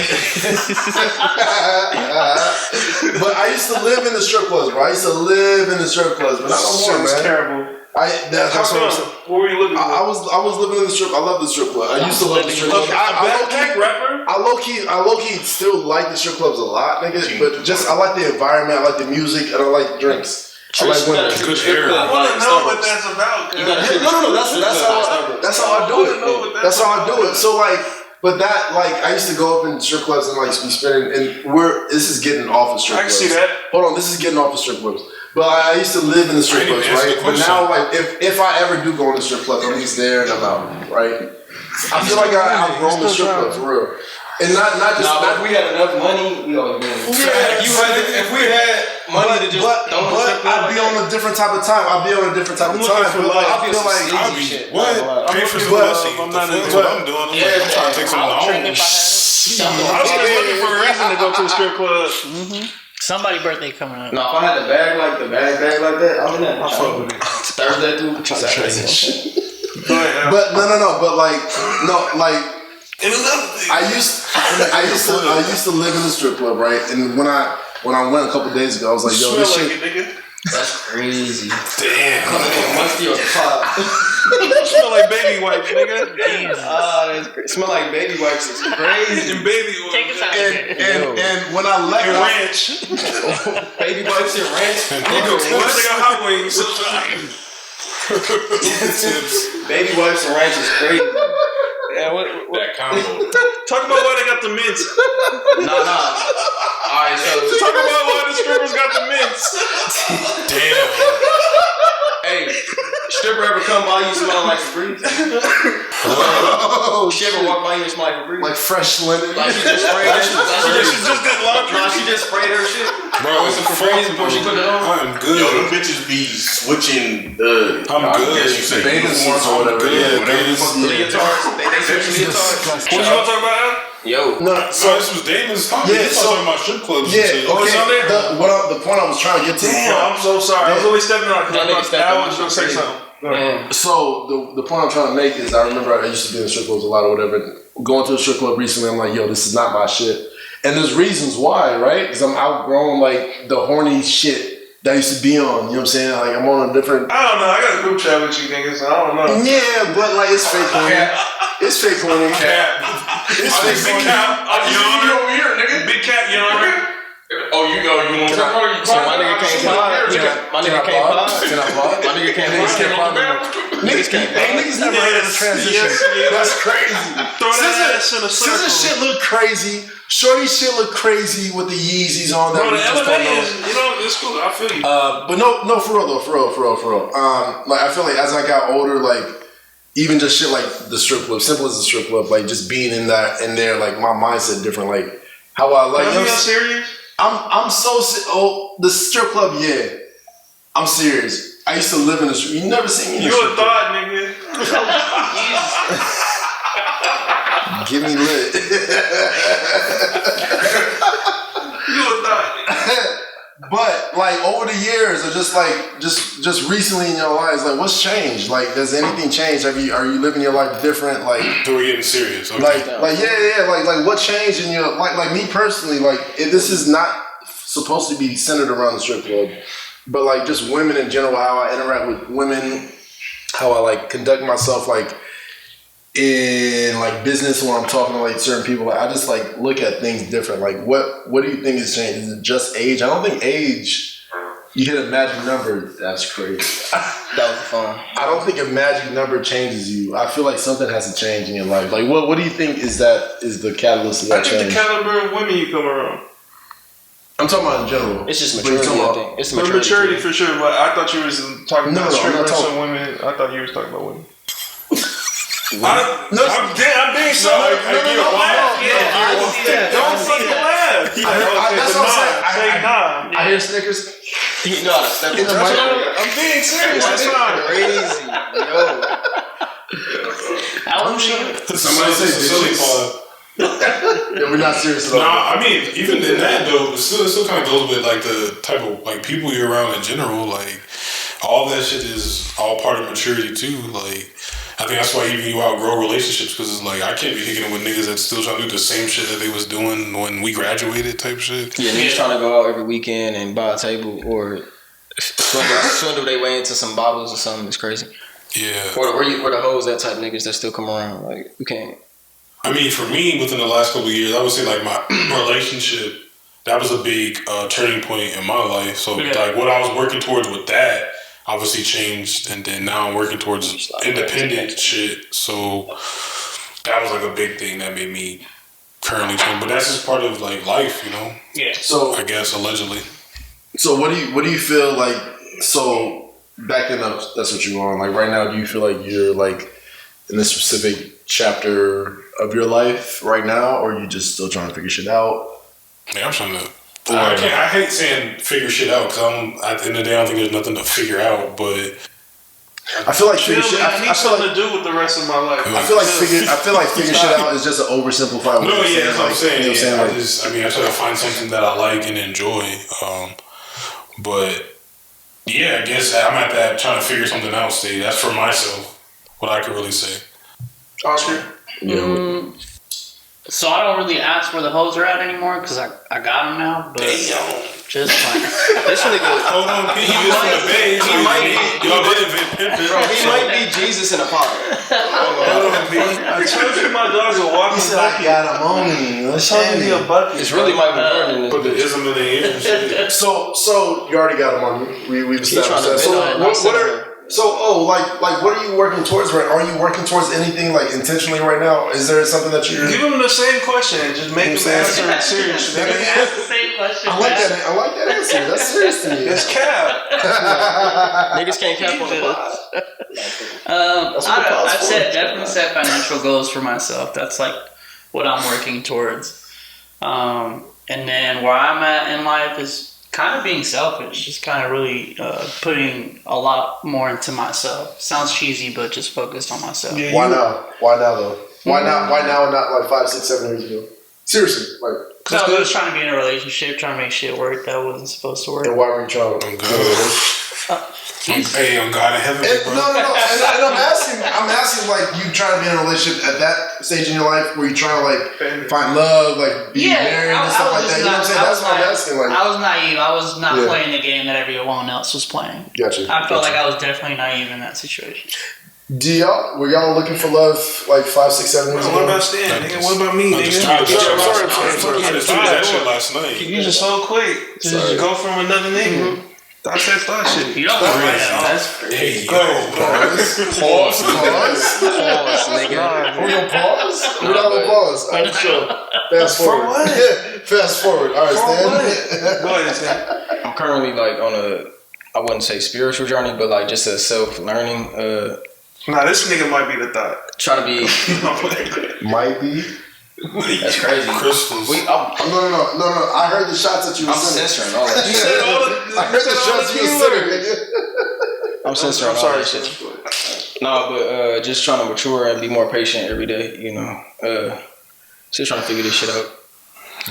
A: but I used to live in the strip clubs, bro. I used to live in the strip clubs, but not no more,
E: Shit was
A: man.
E: terrible.
A: That's
E: How
A: what I'm
E: come?
A: saying.
E: What were you looking for?
A: I was living in the strip. I love the strip club. I used to love the strip club.
E: A
A: I
E: backpack rapper?
A: low key still like the strip clubs a lot, nigga. But just I like the environment, I like the music, and I like drinks. I like women.
C: Good hair.
E: I want to know what that's about.
B: You gotta treat
A: No,
B: the
A: that's how I do it. That's how I do it. So like, but that like I used to go up in strip clubs and like be spinning, and this is getting off of strip
E: I can
A: clubs.
E: see that.
A: Hold on, this is getting off of strip clubs. But I used to live in the strip
C: I didn't
A: clubs,
C: even
A: right?
C: ask the
A: But
C: question.
A: now, like, if I ever do go in the strip clubs, I'm just there and I'm out, right? I feel like I've grown the strip club for real, and not just.
B: Nah, but
A: not,
B: if we had enough money, we always win.
A: Yeah.
B: If we had money to just throw in the strip club,
A: I'd be on a different type of time. I'd be on a different type of
E: looking
A: time.
E: for
A: But
E: life.
A: I feel like
C: I'll be
B: shit.
C: what?
B: I'm
C: Pay for some
A: looking-
C: pussy.
E: I'm
C: The
E: not
C: fuck
E: into
C: is what
E: it.
C: I'm doing.
B: Yeah,
C: I'm trying to take some
D: I'll drink
C: home.
D: if I had
E: I was just looking for a reason to go to a strip club.
D: it. Somebody's birthday coming up.
B: no, if I had the bag like that, I'm in that.
E: I fuck with it.
B: Thursday through Saturday.
A: but no, but like no, like.
E: And another thing.
A: I used to live in the strip club, right? And when I went a couple days ago, I was like, yo,
E: Smell
A: this
E: like
A: shit.
E: it, nigga.
B: That's crazy.
C: Damn.
B: Musty on the top.
E: Smell like baby wipes, nigga.
B: That's crazy. Smell like baby wipes is crazy.
E: And baby wipes.
D: Take us out of here.
A: And when I left,
E: And ranch.
B: Baby wipes and ranch.
E: Once they got hot wings.
B: Baby wipes and ranch is crazy.
E: Yeah, what?
C: That combo.
E: Talk about why they got the mints.
B: Nah. Alright, so
E: Talk about why the strippers got the mints.
C: Damn.
B: hey, stripper ever come by you smelling like Febreze?
A: oh,
B: She ever walk by you and smell like Febreze?
A: like fresh linen.
B: Like she just sprayed her shit.
E: She just did laundry.
B: Nah, she just sprayed her shit.
C: Bro,
B: some Febreze before she put it on.
C: I'm
F: Yo,
C: good.
F: them bitches be switching the.
C: I'm
F: I
C: good.
F: guess you say
A: Bathing
F: uniforms
A: suits or whatever.
C: good.
A: Yeah, bathing
C: Leotards.
A: suits.
B: Leotards. They switch leotards.
E: What you gonna talk about now?
B: Yo.
A: No,
C: So this was Damon's topic.
A: Yeah,
C: He's
A: so-
C: talking about strip clubs and
A: yeah,
C: shit.
E: Oh, it's on there?
A: the point I was trying to get to.
E: Damn, I'm so sorry. I was always stepping on.
B: That nigga stepped
E: I
B: on
E: was
B: my
E: gonna say
B: shit.
E: something. Go ahead.
B: Man.
A: So the point I'm trying to make is I remember I used to be in strip clubs a lot or whatever. Going to a strip club recently, I'm like, yo, this is not my shit. And there's reasons why, right? Because I'm outgrown like the horny shit that I used to be on. You know what I'm saying? Like I'm on a different.
E: I don't know. I got a group chat with you niggas. I don't know.
A: Yeah, but like it's fake horny. It's fake horny. It's fake
E: Big
A: horny.
E: cap.
F: You over here, nigga.
E: Big cap, yawner.
F: Oh, you want to talk about it?
B: So my nigga can't pod. My nigga can't pod.
A: Can I pod?
B: My nigga can't pod. Niggas can't
A: Hey,
B: pod.
A: niggas never heard of the transition.
E: Yes.
A: That's crazy.
E: Throw that ass in a
A: Scissor
E: circle.
A: shit look crazy. Shorty shit look crazy with the Yeezys on that.
E: Bro,
A: we
E: the
A: just don't
E: elevator
A: know.
E: is, it's cool. I feel you.
A: But no, for real. Like I feel like as I got older, like even just shit like the strip club, simple as the strip club, like just being in there, like my mindset different. Like how I like.
E: Are you serious?
A: I'm so the strip club. Yeah, I'm serious. I used to live in the strip. You never seen me in the
E: You
A: strip
E: a
A: club.
E: thought, nigga.
A: Get me lit.
E: You a thought.
A: But like over the years, or just recently in your lives, like what's changed? Like, does anything change? Are you living your life different? Like,
C: So we're getting serious. Okay.
A: like what changed in your like me personally? Like, this is not supposed to be centered around the strip club, but like just women in general, how I interact with women, how I like conduct myself, like in like business when I'm talking to like certain people. Like, I just like look at things different. Like, what do you think has changed? Is it just age? I don't think age. You hit a magic number. That's crazy.
B: That was fun.
A: I don't think a magic number changes you. I feel like something has to change in your life. Like, what do you think is the catalyst of
E: I
A: that
E: think
A: change?
E: the caliber of women you come around.
A: I'm talking about in general.
B: It's just
A: But you're
B: maturity,
A: talking
B: I
A: about-
B: think. It's
E: The
B: maturity.
E: maturity for sure, but I thought you was talking
A: No,
E: about
A: no, I'm not
E: strippers
A: talking-
E: and women. I thought you was talking about women.
A: No,
E: I'm being so.
A: No,
E: Don't laugh. Don't fucking laugh.
A: that's what I'm saying.
E: Say nah.
A: I hear Snickers.
B: You know how to step in the
A: That's
B: mic.
A: what
E: I'm being serious. That's fine.
B: Crazy, yo.
C: Somebody
A: say
C: say silly
A: bitches.
C: pod.
A: Yeah, we're not serious at all.
C: Nah, I mean, even in that though, it still kind of goes with like the type of like people you're around in general. Like all that shit is all part of maturity too. Like I think that's why even you outgrow relationships because it's like I can't be kicking it with niggas that's still trying to do the same shit that they was doing when we graduated type shit.
B: Yeah, niggas trying to go out every weekend and buy a table or swindle their way into some bottles or something. It's crazy.
C: Yeah.
B: Or the hoes, that type of niggas that still come around. Like, you can't.
C: I mean, for me, within the last couple of years, I would say like my relationship, that was a big turning point in my life. So like what I was working towards with that obviously changed, and then now I'm working towards independent shit. So that was like a big thing that made me currently change. But that's just part of like life, you know.
E: Yeah.
A: So
C: I guess allegedly.
A: So what do you feel like? So backing up, that's what you're on. Like right now, do you feel like you're like in this specific chapter of your life right now, or are you just still trying to figure shit out?
C: Yeah, I'm trying to. I hate saying figure shit out because at the end of the day, I don't think there's nothing to figure out. But
A: I feel like figure
E: Feel
A: shit.
E: me? I need
A: I feel
E: something
A: like
E: to do with the rest of my life.
A: I feel like figure shit out is just an oversimplified way.
C: no,
A: of
C: yeah, that's what I'm saying.
A: You know
C: Yeah,
A: what I'm saying?
C: I try to find something that I like and enjoy. But yeah, I guess I'm at that trying to figure something out stage. That's for myself. What I could really say.
E: Oscar.
D: So I don't really ask where the hoes are at anymore because I got them now. But just like
B: This nigga,
C: Hold on, P. You from the Bay.
B: he might be-
C: Y'all did it,
B: bro, he might be Jesus in a pocket.
E: I told you my dog's a walking bucket.
A: got him on me. Let's
E: Told you he a bucket.
B: It's really Michael Jordan in
C: Put the
B: this.
C: ism in the ear and shit.
A: So you already got him on you. We've established
B: trying to
A: that. So
B: bend on it,
A: what are like what are you working towards right? Are you working towards anything like intentionally right now? Is there something that you're?
E: Give him the same question and just make him answer it seriously.
D: ask the same question.
A: I like that. I like that answer. That's serious to me.
E: It's cap.
B: Niggas can't cap on the pod.
D: I've definitely set financial goals for myself. That's like what I'm working towards. And then where I'm at in life is kind of being selfish, just kind of really putting a lot more into myself. Sounds cheesy, but just focused on myself.
E: Yeah,
A: Why now? Why now though? Why not? Why now and not like 5, 6, 7 years ago? Seriously, like.
D: Because I was trying to be in a relationship, trying to make shit work that wasn't supposed to work.
A: And why were you trying to?
C: Hey, on God in heaven, bro.
A: No. And I'm asking, like, you trying to be in a relationship at that stage in your life where you trying to like find love, like be married and stuff like that. You know what I'm saying? That's what I'm asking. Like,
D: I was naive. I was not playing the game that everyone else was playing.
A: Gotcha.
D: I felt like I was definitely naive in that situation.
A: Were y'all looking for love like 5, 6, 7 years ago?
E: What about Stan, nigga? What about me, nigga?
C: I just tweeted that shit last night.
E: You just so quick to just go from another nigga. I said thought shit.
D: You don't right now.
B: That's
C: Hey, yo,
A: Pause, nigga. We gonna pause? We're not gonna pause. All right, sure. Fast forward.
E: For what?
A: Yeah, fast forward. All right, Stan.
E: Go ahead, Stan.
B: I'm currently like on a, I wouldn't say spiritual journey, but like just a self-learning.
E: Nah, this nigga might be the thought.
B: Try to be.
A: Might be.
B: That's crazy.
C: Crystals.
A: No. I heard the shots that you were
B: I'm
A: sending.
B: censoring all that
E: You
B: shit.
E: said all the.
A: I heard the shots you were sending, nigga.
B: I'm censoring all that shit. No, but just trying to mature and be more patient every day. You know, just trying to figure this shit out.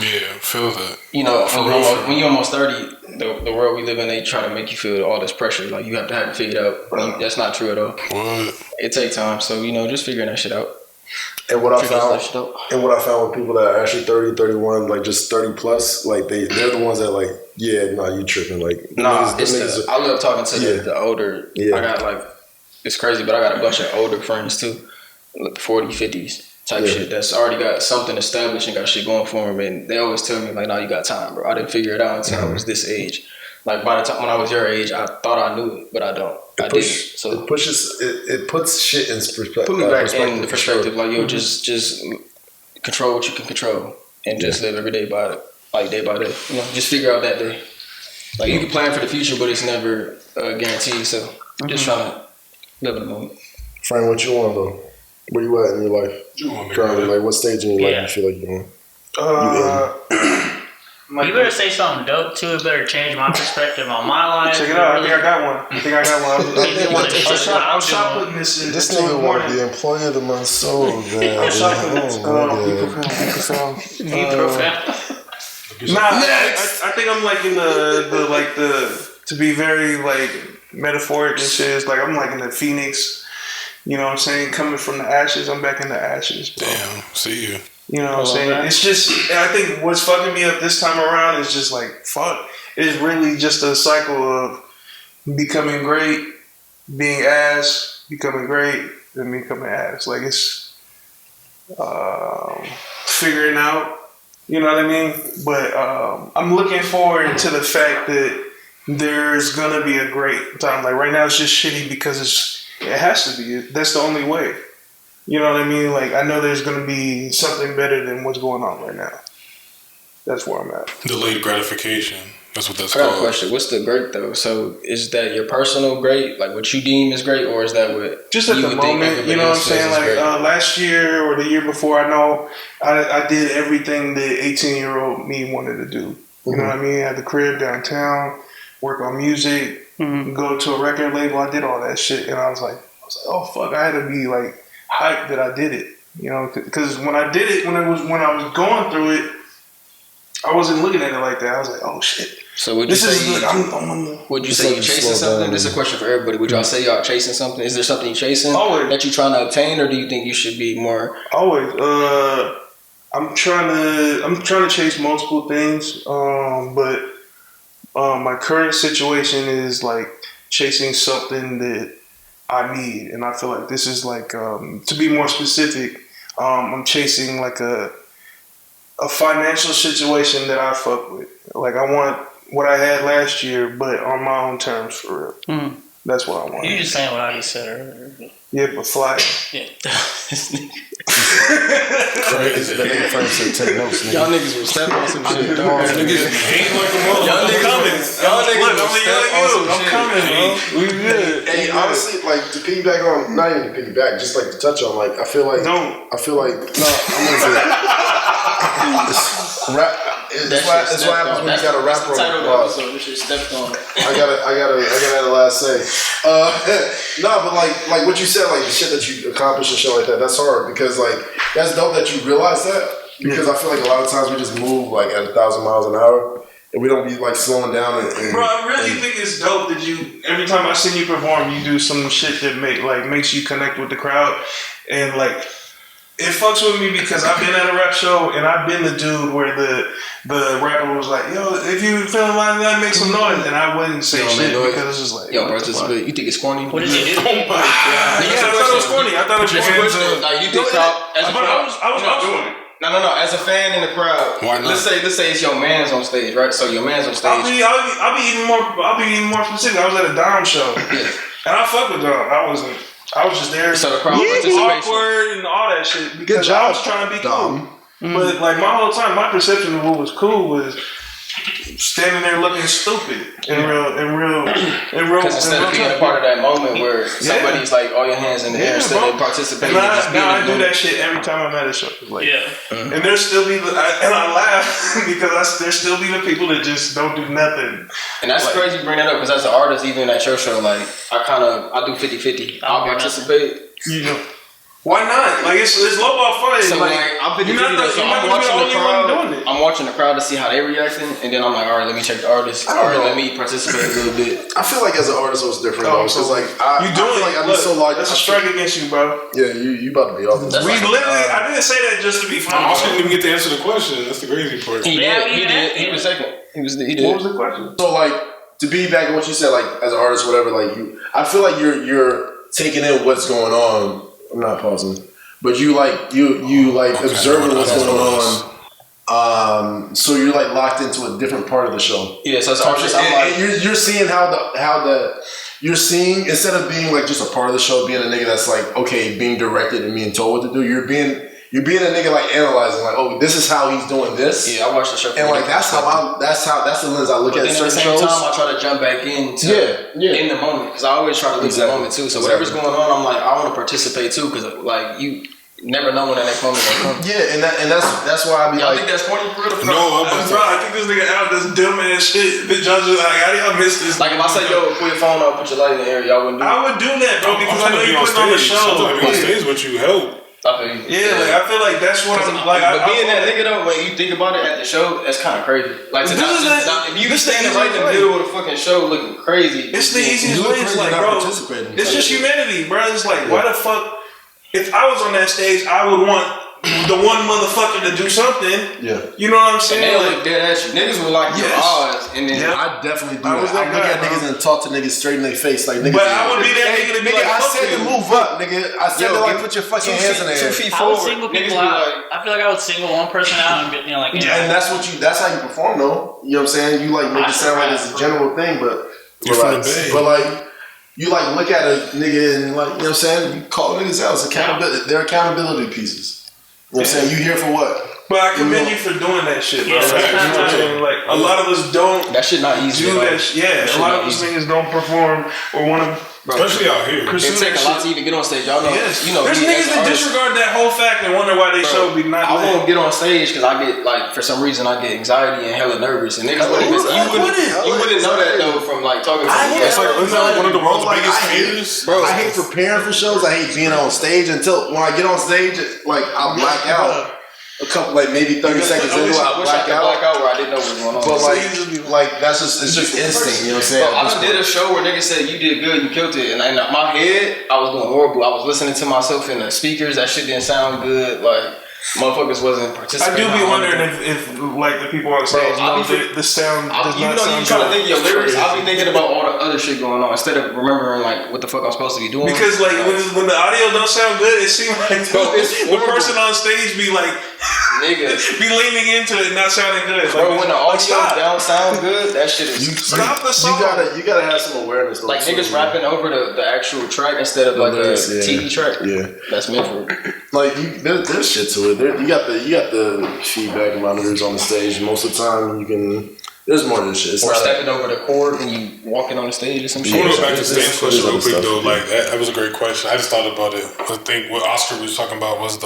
C: Yeah, feel that.
B: You know, when you're almost 30, the world we live in, they try to make you feel all this pressure. Like you have to have it figured out. That's not true at all.
C: What?
B: It takes time. So, you know, just figuring that shit out.
A: And what I found with people that are actually 30, 31, like just 30 plus, like they're the ones that like, yeah, nah, you tripping. Like,
B: nah, I love talking to the older. I got like, it's crazy, but I got a bunch of older friends too, like 40, 50s type shit that's already got something established and got shit going for them. And they always tell me like, nah, you got time, bro. I didn't figure it out until I was this age. Like by the time when I was your age, I thought I knew it, but I don't. I didn't. So
A: it puts shit in perspective.
B: Put me back in the perspective, like yo, just control what you can control, and just live every day by day by day. You know, just figure out that day. Like you can plan for the future, but it's never guaranteed. So just trying to live in the moment.
A: Frank, what you want though? Where you at in your life? Currently, like what stage in your life you feel like you're in?
D: You better say something dope too. It better change my perspective on my life.
E: Check it out. I think I got one. I was shot putting this in.
A: This nigga want to be employee of the month so bad.
E: I'm shot putting I think I'm like in the to be very like metaphoric and shit. It's like I'm like in the phoenix. You know what I'm saying? Coming from the ashes, I'm back in the ashes. Bro.
C: Damn, see you.
E: You know what I'm saying? That. It's just, I think what's fucking me up this time around is just like, fuck. It's really just a cycle of becoming great, being ass, becoming great, then becoming ass. Like it's figuring out, you know what I mean? But I'm looking forward to the fact that there's gonna be a great time. Like right now it's just shitty because it has to be. That's the only way. You know what I mean? Like, I know there's going to be something better than what's going on right now. That's where I'm at.
C: Delayed gratification. That's what that's
B: called. I
C: got
B: a question. What's the great, though? So, is that your personal great? Like, what you deem is great? Or is that what
E: just at the moment, you know what I'm saying? Like, last year or the year before, I know I did everything that 18-year-old me wanted to do. You know what I mean? At the crib downtown, work on music, go to a record label. I did all that shit. And I was like, oh, fuck, I had to be, like, hype that I did it, you know, because when I did it, when I was going through it, I wasn't looking at it like that. I was like, oh shit.
B: So would you would you say you're chasing something? This is a question for everybody. Would y'all say y'all chasing something? Is there something you're chasing that you're trying to obtain, or do you think you should be more?
E: Always. I'm trying to chase multiple things, but my current situation is like chasing something that I need, and I feel like this is like to be more specific, I'm chasing like a financial situation that I fuck with. Like I want what I had last year, but on my own terms for real. That's what I want.
D: You just saying what I just said earlier.
E: Yeah, but fly.
D: Yeah.
C: Crazy.
B: Y'all niggas will step on some shit.
C: Niggas hate like a motherfucker.
B: Y'all niggas will step on some shit.
E: I'm coming, bro. We good.
A: Hey, honestly, like to piggyback on, not even to piggyback, just like to touch on, like I feel like I'm gonna say rap. It's what happens when you got a rapper on the quad.
B: This shit stepped on.
A: I gotta have the last say. No, but like what you said, like the shit that you accomplish and shit like that, that's hard because like that's dope that you realize that because I feel like a lot of times we just move like at 1,000 miles an hour and we don't be like slowing down.
E: Bro, I really think it's dope that you every time I see you perform, you do some shit that makes you connect with the crowd and like. It fucks with me because I've been at a rap show and I've been the dude where the rapper was like, yo, if you feeling like that, make some noise. And I wouldn't say shit because it's just like,
B: yo, bro, you think it's corny?
D: What did you do?
E: Oh my God. Yeah, I thought it was corny. I thought it was corny.
B: Like, you think
E: I was doing it.
B: No. As a fan in the crowd,
C: why not?
B: Let's say it's your man's on stage, right? So your man's on stage.
E: I'll be even more specific. I was at a Dom show, and I fuck with Dom. I was just there.
B: So the crowd
E: awkward and all that shit because I was trying to be cool. But like my whole time, my perception of what was cool was standing there looking stupid in real.
B: Because instead of being a part of that moment where somebody's like all your hands in the air instead of participating,
E: now I do that shit every time I'm at a show. Like, and there still be and I laugh because there still be the people that just don't do nothing.
B: And that's crazy you bring that up because as an artist, even at your show, like I do 50-50. I'll participate.
E: You know. Why not? Like it's low ball fun.
B: So like I'm watching the crowd to see how they reacting, and then I'm like, all right, let me check the artist. All right, let me participate a little bit.
A: I feel like as an artist, it was different though. Because like I feel like I'm so like
E: that's a strike against you, bro.
A: Yeah, you about to be off this.
E: I didn't say that just to be funny.
C: I didn't even get to answer the question. That's the crazy part.
B: He did. He was second. He did.
E: What was the question?
A: So like to be back on what you said, like as an artist, whatever. Like I feel like you're taking in what's going on. I'm not pausing, but you observing what's going on. So you're like locked into a different part of the show.
B: Yeah. So as an artist,
A: and you're seeing how you're seeing instead of being like just a part of the show, being a nigga that's like okay, being directed and being told what to do. You're being a nigga like analyzing like oh this is how he's doing this.
B: Yeah, I watched the show.
A: And like that's the lens I look at certain shows.
B: At the same time, I try to jump back in in the moment because I always try to live in the moment too. So whatever's going on, I'm like I want to participate too because like you never know when that next moment gonna come.
A: Yeah, and that's why I be
B: y'all
A: like.
B: think that's corny for real?
E: No, I think this nigga out does dumb ass shit. Bitch, y'all just like how do y'all miss this?
B: Like if I say yo, put your phone up, put your light in the air, y'all wouldn't do it.
E: I would do that, bro, because I know you putting on the show.
C: I'm trying to be on stage with you, help.
E: Yeah, like I feel like that's what I'm like.
B: But being that nigga though, when you think about it at the show, that's kind of crazy. Like if you standing right in the middle of the fucking show looking crazy,
E: it's the easiest way. It's like, bro, it's just humanity, bro. It's like, why the fuck? If I was on that stage, I would want the one motherfucker to do something. Yeah, you know what I'm saying?
B: And they look dead at you. Niggas will like your eyes, and then
A: I definitely do. I look at niggas and talk to niggas straight in their face, like niggas.
E: But I would be that nigga to be like,
A: I said to move up, nigga. I said to like put your fucking hands in the air.
B: 2 feet
D: I
B: forward.
D: would single people out. I feel like I would single one person out and be, like,
A: and that's how you perform, though. You know what I'm saying? You like make it sound like it's a general thing, but like. You like look at a nigga and like, you know what I'm saying? You call niggas out. It's accountability. They're accountability pieces. You know what I'm saying? You here for what?
E: But I commend you for doing that shit, bro. Like a lot of us don't.
B: That shit not easy.
E: Do that shit. Yeah, a lot of us niggas don't perform or want to.
C: Especially out here.
B: It takes a lot to even get on stage. Y'all know.
E: Yes.
B: You know.
E: There's niggas that disregard that whole fact and wonder why they show be not.
B: I won't get on stage because I get like for some reason I get anxiety and hella nervous and niggas wouldn't you wouldn't know that though from like talking to me.
C: It's like one of the world's biggest fears.
A: Bro, I hate preparing for shows. I hate being on stage until when I get on stage, like I black out. A couple, like maybe 30 seconds into I black out
B: where I didn't know what was going on.
A: But like that's just it's just instinct, you know what I'm saying?
B: Bro, I just did a show where niggas said you did good, you killed it, and in my head I was doing horrible. I was listening to myself in the speakers. That shit didn't sound good. Like motherfuckers wasn't participating.
E: I do be wondering if like the people on stage know the sound does not sound
B: you trying to think of your lyrics. I'll be thinking about all the other shit going on instead of remembering like what the fuck I'm supposed to be doing.
E: Because like when the audio don't sound good, it seems like the person on stage be like niggas be leaning into it, not sounding good.
B: Bro, when the audio don't sound good, that shit is
E: stop the song.
A: You gotta have some awareness.
B: Like niggas rapping over the actual track instead of like a TV track.
A: Yeah,
B: that's meant for it.
A: Like there's shit to it. You got the feedback monitors on the stage. Most of the time, there's more to this shit.
B: Or stepping over the chord when you walking on the stage or some shit.
C: I want to go back to Stan's question real quick though. Like that was a great question. I just thought about it. I think what Oscar was talking about was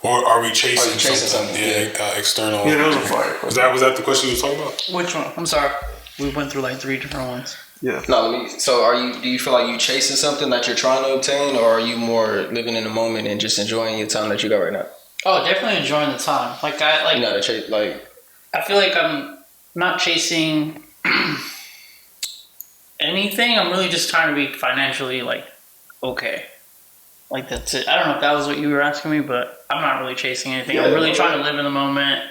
C: Or are we chasing,
B: Are you chasing something?
C: Yeah, external.
E: Yeah, those are fire.
C: Was that the question you were talking about?
D: Which one? I'm sorry. We went through like 3 different ones.
E: Yeah.
B: No, so do you feel like you chasing something that you're trying to obtain, or are you more living in the moment and just enjoying your time that you got right now?
D: Oh, definitely enjoying the time. Like
B: You know,
D: I feel like I'm not chasing anything. I'm really just trying to be financially like okay. Like that's it. I don't know if that was what you were asking me, but I'm not really chasing anything. I'm really trying to live in the moment.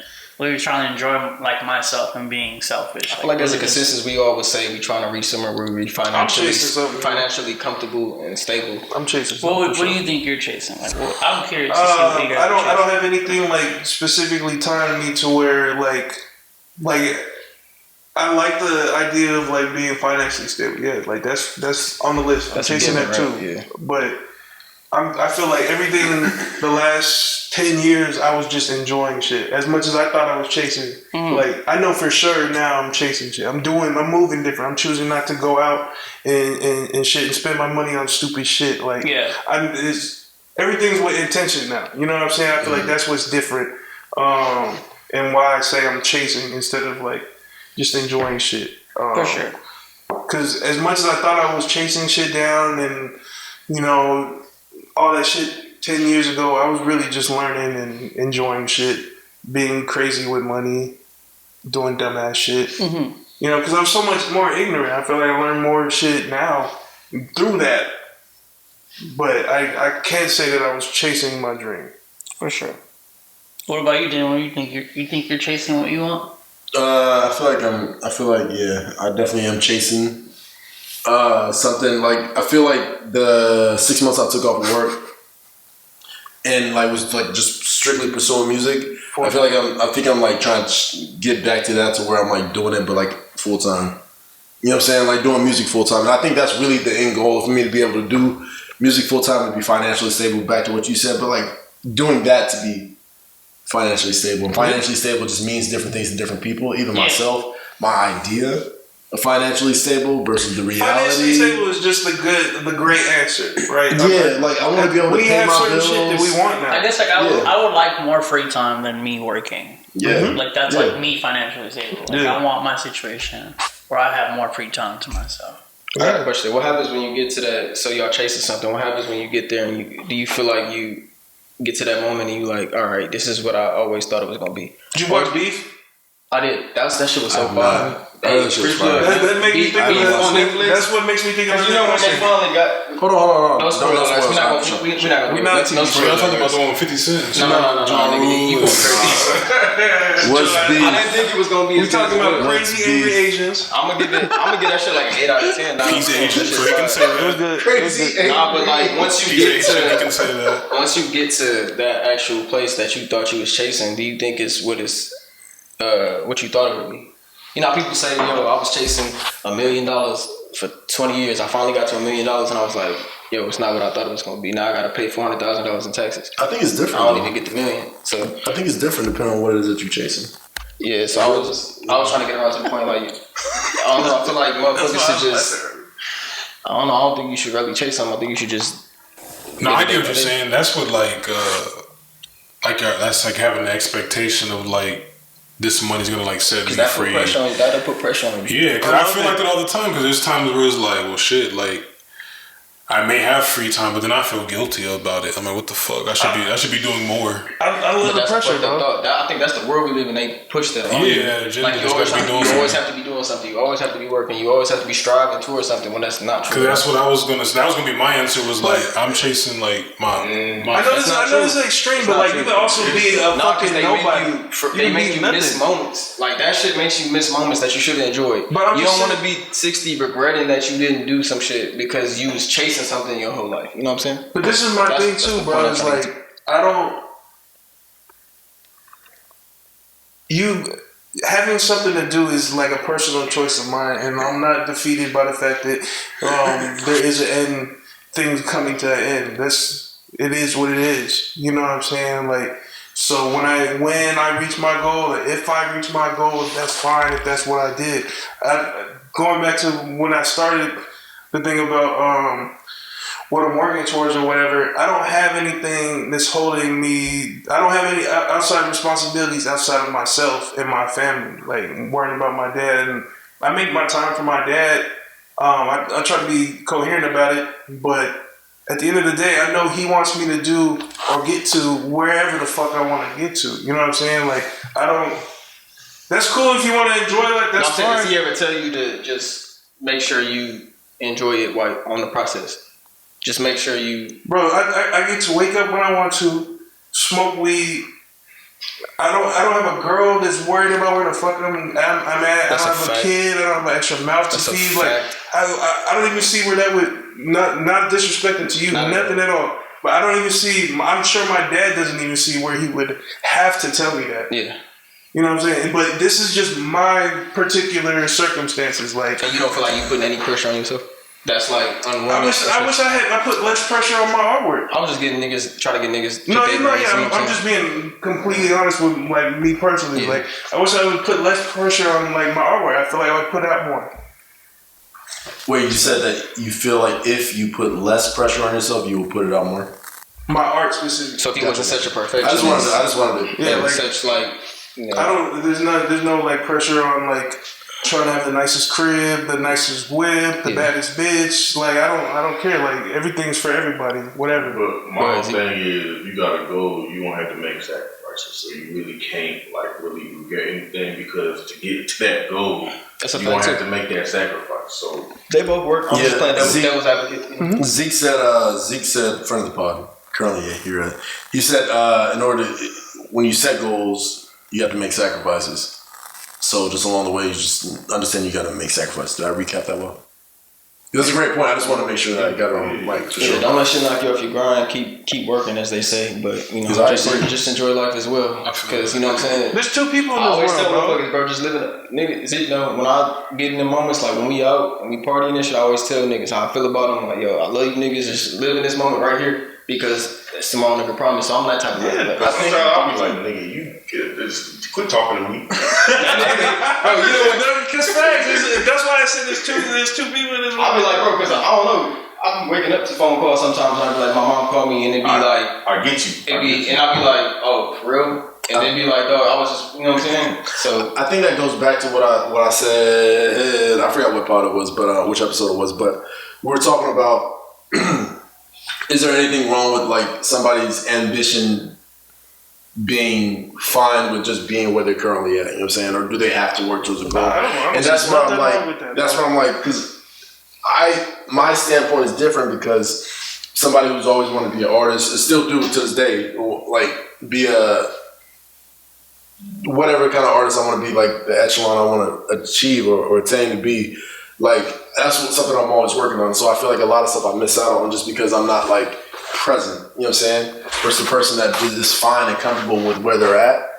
D: Really trying to enjoy like myself and being selfish.
B: I feel like there's a consistency. We always say we trying to reach somewhere where we financially comfortable and stable.
E: I'm chasing something.
D: What do you think you're chasing? Like, I'm curious to see what you guys
E: I
D: are
E: don't have anything like specifically tying me to where like I like the idea of like being financially stable. Yeah, like that's on the list. I'm chasing that too.
B: Yeah.
E: But I feel like everything the last 10 years I was just enjoying shit as much as I thought I was chasing. Like I know for sure now I'm chasing shit. I'm moving different. I'm choosing not to go out and shit and spend my money on stupid shit. Like everything's with intention now. You know what I'm saying? I feel like that's what's different. And why I say I'm chasing instead of like just enjoying shit.
D: For sure.
E: Because as much as I thought I was chasing shit down and you know all that shit 10 years ago, I was really just learning and enjoying shit, being crazy with money, doing dumbass shit. You know, because I'm so much more ignorant. I feel like I learn more shit now through that. But I can't say that I was chasing my dream.
D: For sure. What about you, Dan? What do you think? You think you're chasing what you want?
A: I feel like I definitely am chasing something. Like I feel like the 6 months I took off of work and like was like just strictly pursuing music. I feel like I'm like trying to get back to that to where I'm like doing it, but like full time. You know what I'm saying? Like doing music full time. And I think that's really the end goal for me to be able to do music full time and be financially stable. Back to what you said, but like doing that to be financially stable. And financially stable just means different things to different people. Even myself, my idea of financially stable versus the reality.
E: Financially stable is just the great answer, right?
A: Yeah, like I want to be able to pay my bills.
E: Shit that we want now.
D: I guess like I would like more free time than me working.
A: Yeah.
D: Like that's like me financially stable. Like I want my situation where I have more free time to myself.
B: I got a question. What happens when you get to that? So y'all chasing something. What happens when you get there and do you feel like you get to that moment and you like, all right, this is what I always thought it was gonna be?
E: Did you watch Beef?
B: I did. That shit was so fun.
E: That make me think of that. That's what makes me think of that.
B: You know when they finally got.
A: Hold on.
B: No spoilers. We're not gonna. No spoilers.
C: Y'all talking about the one with 50 Cent?
B: No, nigga. You going crazy?
A: What's
B: I didn't think it was gonna be.
E: We talking about crazy angry Asians.
B: I'm gonna give that shit like an 8 out of 10.
C: He's Asian, so he can say that.
E: It was good.
A: Crazy.
B: Nah, but like once you
C: He's
B: get
C: Asian, he
B: to
C: can say that.
B: once you get to that actual place that you thought you was chasing, do you think it's what you thought it would be? You know, people say, yo, I was chasing $1 million for 20 years. I finally got to $1 million, and I was like, yo, it's not what I thought it was going to be. Now I got to pay $400,000 in taxes.
A: I think it's different.
B: I don't even get the million. So
A: I think it's different depending on what it is that you're chasing.
B: yeah, so I was trying to get around to the point like, I don't know. I feel like motherfuckers should just. I don't know. I don't think you should really chase something. I think you should just.
C: No, I get what you're saying. That's what that's like having the expectation of like this money's gonna like set me free.
B: That'll put pressure on you.
C: Yeah, because I feel like that all the time. Because there's times where it's like, well, shit, like I may have free time, but then I feel guilty about it. I'm like, what the fuck? I should be doing more.
E: I love the pressure, bro.
B: I think that's the world we live in. They push that on you.
C: Yeah,
B: like you always have to be doing something. You always have to be working. You always have to be striving towards something when that's not true.
C: Because that's what I was gonna. That was gonna be my answer. Was like I'm chasing like my.
E: I know this is extreme, but like you can also be a fucking nobody.
B: They make you miss moments. Like that shit makes you miss moments that you should have enjoyed. But you don't want to be 60 regretting that you didn't do some shit because you was chasing something your whole life. You know what I'm saying?
E: But this is my thing too, bro. It's like having something to do is like a personal choice of mine, and I'm not defeated by the fact that there is an end, things coming to an end. It is what it is. You know what I'm saying? Like, so when I reach my goal, if I reach my goal, that's fine. If that's what I did, going back to when I started the thing about what I'm working towards or whatever, I don't have anything that's holding me. I don't have any outside responsibilities outside of myself and my family. Like I'm worrying about my dad, and I make my time for my dad. I try to be coherent about it, but at the end of the day, I know he wants me to do or get to wherever the fuck I want to get to. You know what I'm saying? Like I don't. That's cool if you want to enjoy it. That's fine.
B: Does he ever tell you to just make sure you enjoy it while on the process? Just make sure you...
E: Bro, I get to wake up when I want to, smoke weed. I don't have a girl that's worried about where the fuck I'm at.
B: That's
E: I don't have a kid. I don't have an extra mouth to feed. Like I don't even see where that would... Not disrespecting to you, nothing at all. But I don't even see... I'm sure my dad doesn't even see where he would have to tell me that.
B: Yeah.
E: You know what I'm saying? But this is just my particular circumstances. Like,
B: and you don't feel like you putting any pressure on yourself? That's like
E: I wish I put less pressure on my artwork.
B: I was just getting niggas, try to get niggas.
E: No, I'm just being completely honest with like me personally. Yeah. Like, I wish I would put less pressure on like my artwork. I feel like I would put out more.
A: Wait, you said that you feel like if you put less pressure on yourself, you will put it out more?
E: My art specifically.
B: So if you wasn't such a perfectionist,
A: I just wanted to.
B: Yeah, like, such like. You know.
E: I don't. There's no like pressure on like trying to have the nicest crib, the nicest whip, the baddest bitch. Like I don't care. Like everything's for everybody. Whatever.
F: But my thing is, if you got a goal, you won't have to make sacrifices. So you really can't like really regret anything because to get to that goal, you won't have to make that sacrifice. So
B: they both work. I'm just playing devil's advocate.
A: Mm-hmm. Zeke said, friend of the pod, currently here. He said, in order to, when you set goals, you have to make sacrifices. So just along the way, you just understand you got to make sacrifices. Did I recap that well? That's a great point. I just want to make sure that I got it on mic for sure.
B: Don't let shit knock you off your grind. Keep working, as they say. But you know, just enjoy life as well. Because you know what I'm saying.
E: There's two people in
B: this world. I always tell
E: motherfuckers,
B: bro, just living. Nigga, you know, when I get in the moments like when we out and we partying and shit, I always tell niggas how I feel about them. Like, yo, I love you niggas. Just live in this moment right here because it's small nigga promise. So I'm that type of nigga.
F: That's what I'll be like, nigga, you just quit talking to me.
E: bro, you know, because facts. That's why I said there's two people in this world.
B: I'll be like, bro, because I don't know. I'm waking up to phone calls sometimes and I'll be like, my mom called me and it'd be like,
F: I get you.
B: And I'll be like, oh, for real? And they'd be like, dog, I was just, you know what I'm saying? So
A: I think that goes back to what I said. I forgot what part it was, but which episode it was. But we were talking about, is there anything wrong with like somebody's ambition being fine with just being where they're currently at? You know what I'm saying? Or do they have to work towards a goal?
E: I don't know.
A: And that's where I'm like, because my standpoint is different because somebody who's always wanted to be an artist and still do it to this day, like be a whatever kind of artist I want to be, like the echelon I want to achieve or attain to be, like that's something I'm always working on. So I feel like a lot of stuff I miss out on just because I'm not like present. You know what I'm saying? Versus the person that is fine and comfortable with where they're at.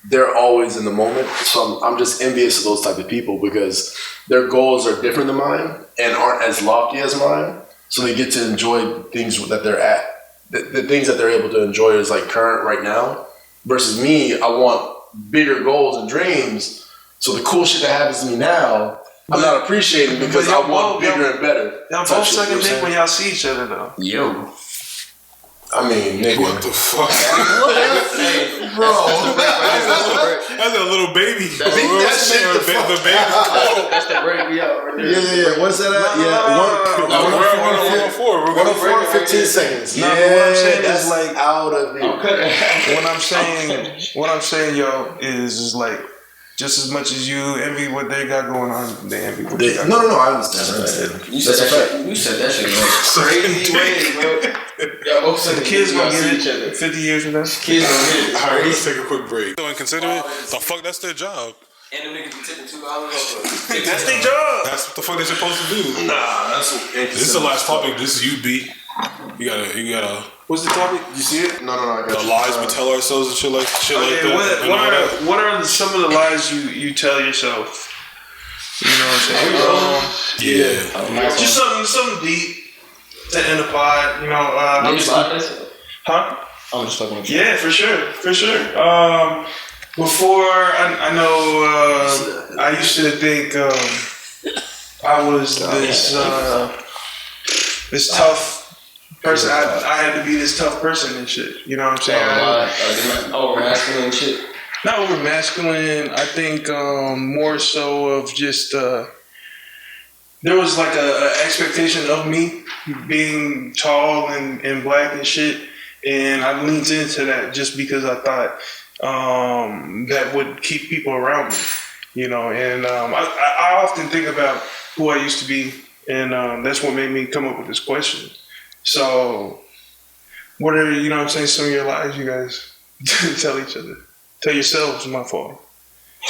A: They're always in the moment. So I'm just envious of those type of people because their goals are different than mine and aren't as lofty as mine. So they get to enjoy things that they're at. The things that they're able to enjoy is like current right now. Versus me, I want bigger goals and dreams. So the cool shit that happens to me now, I'm not appreciating because I want bigger and better.
E: Y'all both sucking dick when y'all see each other though.
B: Yo.
A: I mean, nigga.
C: What the fuck?
B: Hey,
A: bro.
C: That's a little baby.
A: That shit
C: the baby.
B: That's the break we out right there.
A: Yeah. What's that at?
C: We're 104. We're
A: 104, 15 seconds.
E: No, but what I'm saying
A: that's
E: is like
A: out of here.
E: What I'm saying, yo, is like just as much as you envy what they got going on, they envy what you got.
A: No, I understand.
B: You said that shit crazy way, bro.
E: The kids gonna get it 50 years from now.
B: Kids gonna get it.
C: Alright, let's take a quick break. So consider it, the fuck, that's their job.
B: And them niggas be tipping $2.
E: That's their job.
C: That's what the fuck they're supposed to do.
A: Nah, that's what.
C: This is the last topic. This is you, B. You gotta.
E: What's the topic?
A: You see it? No, I got
C: the lies we tell ourselves and shit like that.
E: What are some of the lies you tell yourself? You know what I'm saying?
C: Yeah.
E: Just something deep to end the pod. You know, huh?
B: I'm just fucking with you.
E: Yeah, for sure. Before I know, I used to think I was this tough person. I had to be this tough person and shit. You know what I'm saying?
B: Over masculine and shit.
E: Not over masculine. I think more so of just there was like a expectation of me being tall and black and shit, and I leaned into that just because I thought that would keep people around me, you know. And I often think about who I used to be, and that's what made me come up with this question. So, what are, you know what I'm saying, some of your lies you guys tell each other? Tell yourselves, my fault.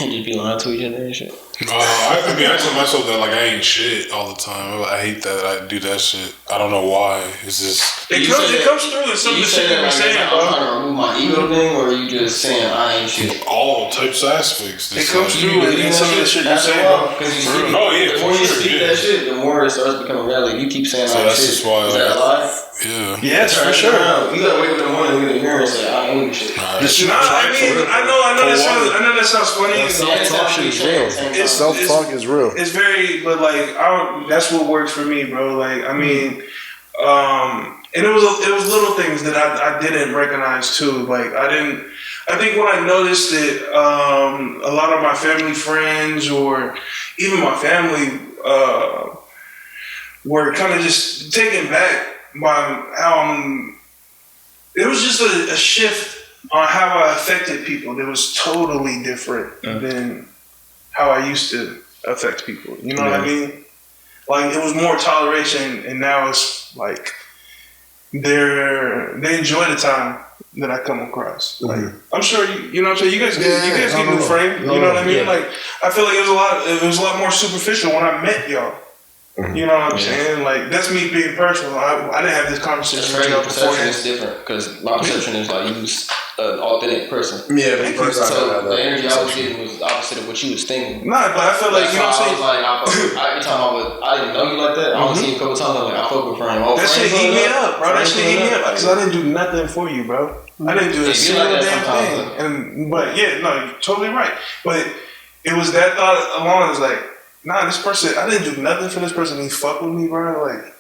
B: You be lying to each other and shit.
C: I tell myself that like I ain't shit all the time. I hate that I do that shit. I don't know why. It's just
E: it comes through in some of the shit that we're saying, bro.
B: I'm trying to remove my ego thing, or are you just saying I ain't shit?
C: all types of aspects.
E: It comes through in some of the shit you're saying, bro.
B: The more you speak that shit, the more it starts becoming reality. You keep saying
C: So that's just why.
B: Is that a lie?
C: Yeah.
E: Yes, for sure.
B: You gotta wake up in the morning and get a mirror and say I ain't shit.
E: I know that sounds funny.
A: Self-talk is real. Self-talk is real.
E: It's very, but like, that's what works for me, bro. Like, I mean, and it was little things that I didn't recognize too. Like, I think when I noticed that a lot of my family friends or even my family were kind of just taken back by how it was just a shift on how I affected people that was totally different than how I used to affect people. You know what I mean? Like, it was more toleration, and now it's like they enjoy the time that I come across. Like, I'm sure you know what I'm saying. You guys get new frame. You know what I mean? Like, I feel like it was a lot more superficial when I met y'all. You know what I'm saying? Like, that's me being personal. I didn't have this conversation with y'all before.
B: Perception is different because my perception is like you was an authentic person.
A: Yeah,
B: so the energy I was getting was the opposite of what you was thinking.
E: Nah, but I feel like, you know what I'm saying?
B: Every time I didn't know you like that. I only seen you a couple times. I'm like, I fuck with Frame.
E: That shit heat me up, bro. That shit heat me up because I didn't do nothing for you, bro. I didn't do a single damn thing. But yeah, no, you're totally right. But it was that thought alone. It's like, nah, this person, I didn't do nothing for this person. He fuck with me, bro. Like,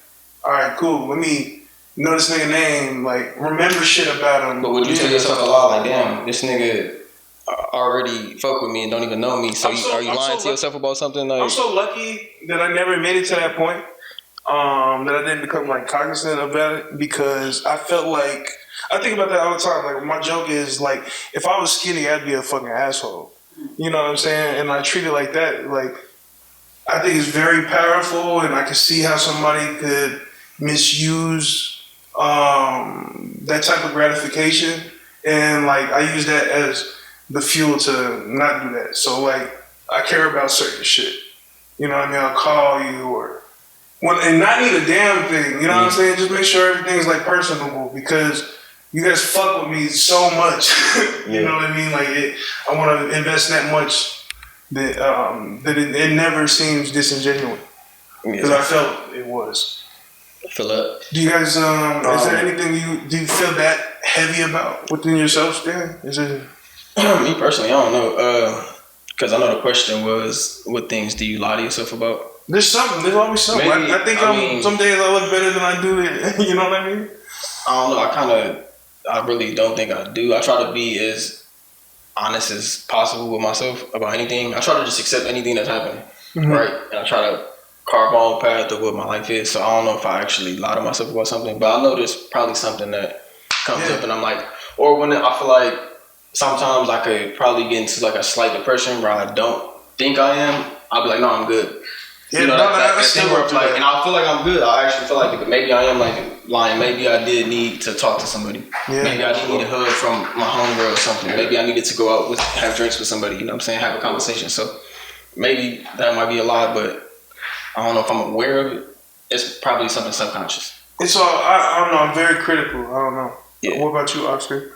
E: all right, cool. Let me know this nigga name. Like, remember shit about him.
B: But would you tell yourself a lie? Like, damn, this nigga already fuck with me and don't even know me. So, are you lying to yourself about something? Like,
E: I'm so lucky that I never made it to that point. That I didn't become like cognizant about it, because I felt like, I think about that all the time. Like, my joke is like, if I was skinny, I'd be a fucking asshole. You know what I'm saying? And I treat it like that. Like, I think it's very powerful, and I can see how somebody could misuse that type of gratification, and like, I use that as the fuel to not do that. So like, I care about certain shit. You know what I mean? I'll call you and not need a damn thing. You know what I'm saying? Just make sure everything's like personable, because you guys fuck with me so much. You know what I mean? Like, I want to invest that much. That it never seems disingenuous, because I felt it was.
B: Fill up.
E: Do you guys? Is there anything do you feel that heavy about within yourself, Stan? Is it?
B: Me personally, I don't know. Because I know the question was, what things do you lie to yourself about?
E: There's something. There's always something.
B: Maybe,
E: I think some days I look better than I do. You know what I mean?
B: I don't know. I really don't think I do. I try to be as honest as possible with myself about anything. I try to just accept anything that's happening, right? And I try to carve my own path of what my life is. So I don't know if I actually lie to myself about something, but I know there's probably something that comes up, and I'm like, or when I feel like sometimes I could probably get into like a slight depression where I don't think I am. I'll be like, no, I'm good.
E: Yeah,
B: you know, that thing where like, and I feel like I'm good. I actually feel like maybe I am like lying. Maybe I did need to talk to somebody. Yeah. Maybe I did need a hug from my homegirl or something. Maybe I needed to go out have drinks with somebody. You know what I'm saying? Have a conversation. So maybe that might be a lie, but I don't know if I'm aware of it. It's probably something subconscious.
E: It's all, I don't know. I'm very critical. I don't know.
B: Yeah.
E: What about you, Oscar?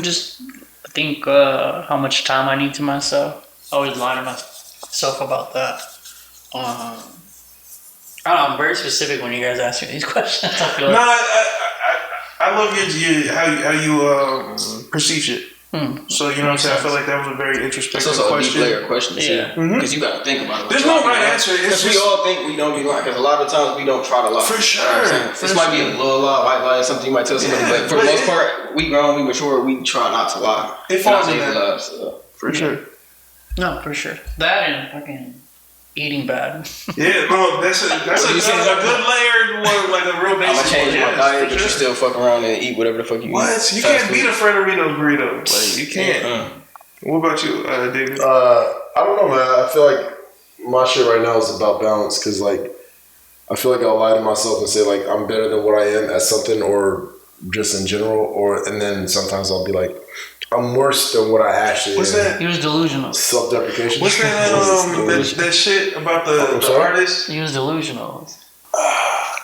D: Just I think how much time I need to myself. I always lie to myself about that. I don't know, I'm very specific when you guys ask me these questions. I feel like.
E: I love how you perceive shit. So you know what I'm saying? I feel like that was a very introspective
B: It's also a deep
E: question.
B: layer question,
D: Yeah.
B: because you got to think about it.
E: There's no right answer. It's
B: Because we
E: just
B: all think we don't be lying. Because a lot of times we don't try to lie.
E: For sure.
B: You know what I'm saying? This might be a little lie, white lie, something you might tell somebody, but for the most part, we grown, we mature, we try not to lie.
E: It falls in
B: Not
E: that.
B: lives, so.
E: For sure.
D: No, for sure. That and fucking eating bad.
E: Yeah, no, that's a good layered one, like a real basic
B: I'm gonna change
E: one.
B: my
E: Yes,
B: diet,
E: for
B: but you
E: sure.
B: still fuck around and eat whatever the fuck you eat.
E: What? You
B: Fast
E: can't
B: food.
E: beat a Frederico burrito. Like you can't. What about you, David?
A: I don't know, man. I feel like my shit right now is about balance because, like, I feel like I'll lie to myself and say like I'm better than what I am at something, or just in general, and then sometimes I'll be like I'm worse than what I actually
E: What's
A: am.
E: that?
D: He was delusional.
A: Self-deprecation.
E: What's that? That shit about the artist?
D: He was delusional.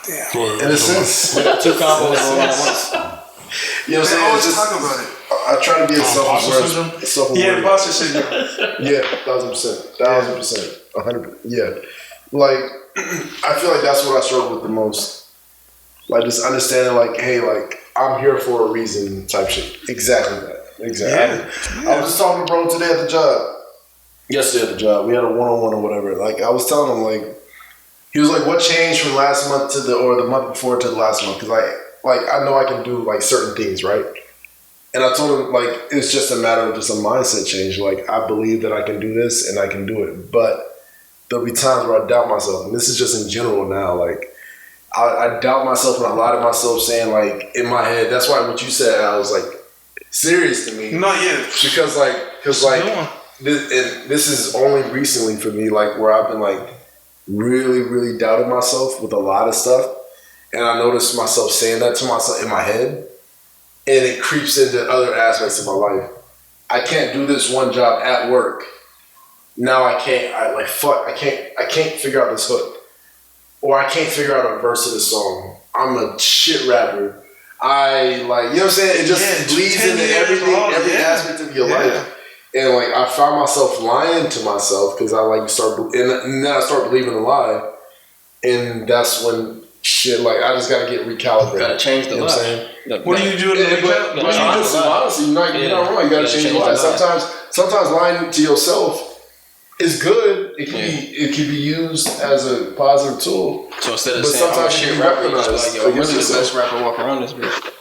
E: Damn.
A: In a sense,
B: Two combos going on at once.
A: you know what I'm
E: They
A: saying?
E: always
A: It's just,
E: talk about it.
A: I try to be as
C: imposter
A: self-aware.
E: Yeah, imposter syndrome.
A: Yeah, 1,000%, 1,000%, 100%. Yeah, like I feel like that's what I struggle with the most. Like just understanding, like, hey, like I'm here for a reason, type shit. Exactly that. Exactly.
E: Yeah.
A: I was just talking to bro today at the job. Yesterday at the job, we had a one-on-one or whatever. Like I was telling him, like he was like, "What changed from last month to the month before to the last month?" Because I know I can do like certain things, right? And I told him like it's just a matter of just a mindset change. Like I believe that I can do this and I can do it, but there'll be times where I doubt myself. And this is just in general now. Like I doubt myself and I lie to myself, saying like in my head. That's why what you said, I was like serious to me.
E: Not yet.
A: Because this is only recently for me, like where I've been like really, really doubting myself with a lot of stuff, and I noticed myself saying that to myself in my head, and it creeps into other aspects of my life. I can't do this one job at work. Now I can't. I can't figure out this hook, or I can't figure out a verse of this song. I'm a shit rapper. I like, you know what I'm saying? It just bleeds into everything, every aspect of your life. And like, I found myself lying to myself because I like and then I start believing the lie, and that's when shit like I just gotta get recalibrated.
B: Gotta change the
A: you know
B: lie.
A: what I'm saying?
E: What do you do to
A: Honestly, you're not wrong. You gotta change your life. Sometimes lying to yourself is good. It can be used as a positive tool.
B: So instead of
A: But
B: saying I'm a
A: sometimes
B: shit
A: you
B: rapper, you just
A: recognize
B: be like, yo, I'm
A: against
B: really the best
A: yourself.
B: rapper walking around this bitch.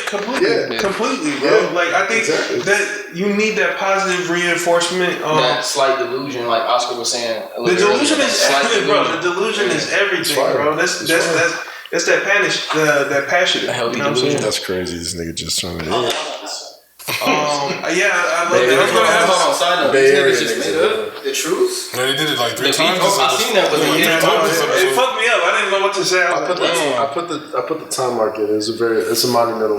E: Completely, completely, bro.
A: Yeah,
E: like I think
A: exactly.
E: that you need that positive reinforcement.
B: That slight delusion, like Oscar was saying.
E: The delusion is everything, bro. The delusion is everything, bro. That's that passion.
B: A healthy
E: you know what I'm saying?
B: delusion.
A: That's crazy. This nigga just trying to.
E: Yeah, I love
A: Bay
E: that.
A: Area.
E: I'm gonna have
B: Hold on, side note.
A: Bay
B: These
A: Area
B: niggas just
A: niggas,
B: made up the truth.
C: No, they did it like three
B: The
C: times.
B: beat, I seen that, but
E: it fucked me up. I didn't know what to say.
A: I put the time mark in. It's a monumental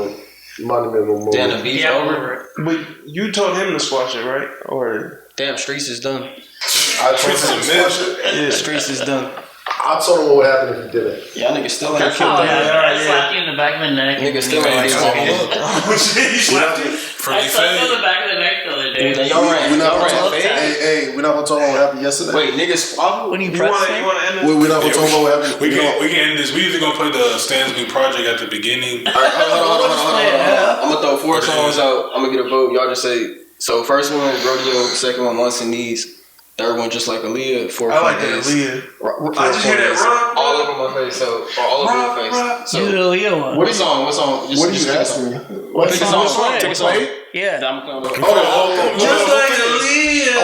A: moment.
B: Damn, the beat's over.
E: But you told him to squash it, right? Or
B: Damn, Streets is done.
A: I told him to squash it.
B: Streets is done.
A: I told him what would happen if he did it.
B: Y'all niggas still in
D: Oh,
B: the
D: I slapped you in the back of the neck.
B: Niggas still in
C: Hey, call him
B: the
C: up.
E: you slapped him?
C: For
D: I
C: the
D: slapped you in
C: fade.
D: the back of the neck the other day.
B: Y'all ran.
A: We're not
B: Y'all
A: gonna talk.
B: ran fade.
A: Hey, we're not gonna talk about what happened yesterday.
B: Wait, niggas squabble?
D: When you
E: You
D: press
E: want to
D: it?
E: end it?
A: We're not gonna talk about what happened.
C: We can end this. We either gonna play the Stan's new project at the beginning.
B: All right, hold on. I'm gonna throw 4 songs out. I'm gonna get a vote. Y'all just say. So first one, Rodeo. Second one, Months and Needs. Third one, Just Like Aaliyah. Fourth
E: I like
B: one
E: that,
B: is
E: Aaliyah. I just hear that rock,
B: all over my face. So all over your face.
D: Do
B: So
D: the Leo one.
B: what song? Just
A: What are you
B: pick a
A: asking me?
D: What
B: Pick a
D: song?
B: song. Pick a song.
D: Yeah.
B: I'm gonna play
E: Just like Aaliyah.
A: I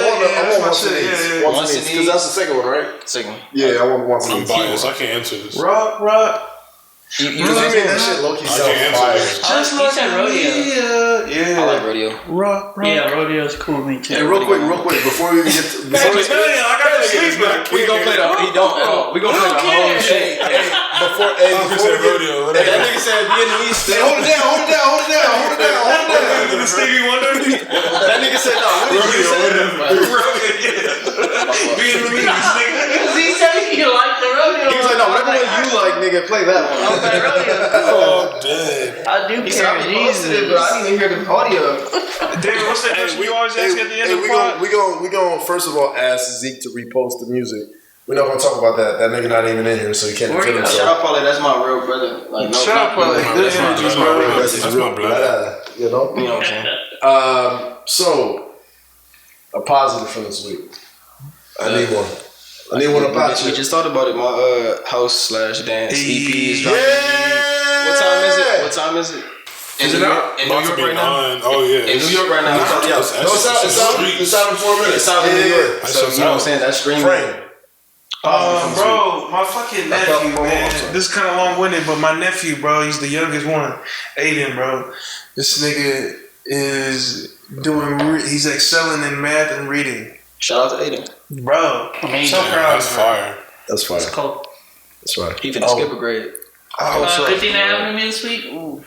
A: want Once and
E: Yeah.
A: Needs. Once and Needs, because that's the second one, right?
B: Second one.
A: Yeah, I want Once and
C: I'm
A: Needs.
C: biased. I can't answer this.
E: Rock.
B: You
A: Because you made that shit low key
C: I
A: sound
C: can't
A: fire.
C: answer this.
E: Just
D: You
E: like
D: said Rodeo.
E: Aaliyah. Yeah.
B: I like Rodeo.
E: Rock.
D: Yeah, Rodeo's cool with me too.
A: Hey, real quick, before we even get to
E: I got the sleep back.
B: We gonna play the. He don't at all. We gonna play the whole shit.
A: before
C: Who said
A: we get,
C: rodeo?
B: That nigga said Vietnamese still.
A: hold it down.
E: The Stevie Wonder.
B: That nigga said no. What did you say?
E: Vietnamese, nigga.
D: He said he liked the rodeo.
A: He was like, no, whatever one you like, nigga, play that one.
D: Okay, rodeo.
C: Oh, dead.
D: I do
B: He said I
D: care.
B: posted it, but I didn't even hear the audio.
E: David, what's that question you always ask at the end of the pod?
A: We gon' first of all ask Zeke to repost the music. We're not gonna talk about that. That nigga not even in here, so he can't defend himself.
B: Shout out Paulie, that's my real brother. Like, no,
E: Shout out Paulie, good energy, bro.
A: That's my brother. You know
B: what I'm saying?
A: So a positive from this week. I need one. I need one about you.
B: We just talked about it. My house/dance EP is dropping.
A: Yeah.
B: What time is it?
A: Is it out?
B: In New York right now?
C: Oh yeah.
B: In New York right now.
A: It's out in 4 minutes.
B: It's out in New York. So you know what I'm saying? That's streaming.
E: Bro, my fucking nephew, man. This is kind of long-winded, but my nephew, bro, he's the youngest one. Aiden, bro. This nigga is he's excelling in math and reading.
B: Shout out to Aiden.
E: Bro, I'm so proud.
C: That's fire.
A: That's fire.
D: It's cold.
A: That's fire.
B: He finna skip a grade.
D: Good thing that happened to me this week. Ooh.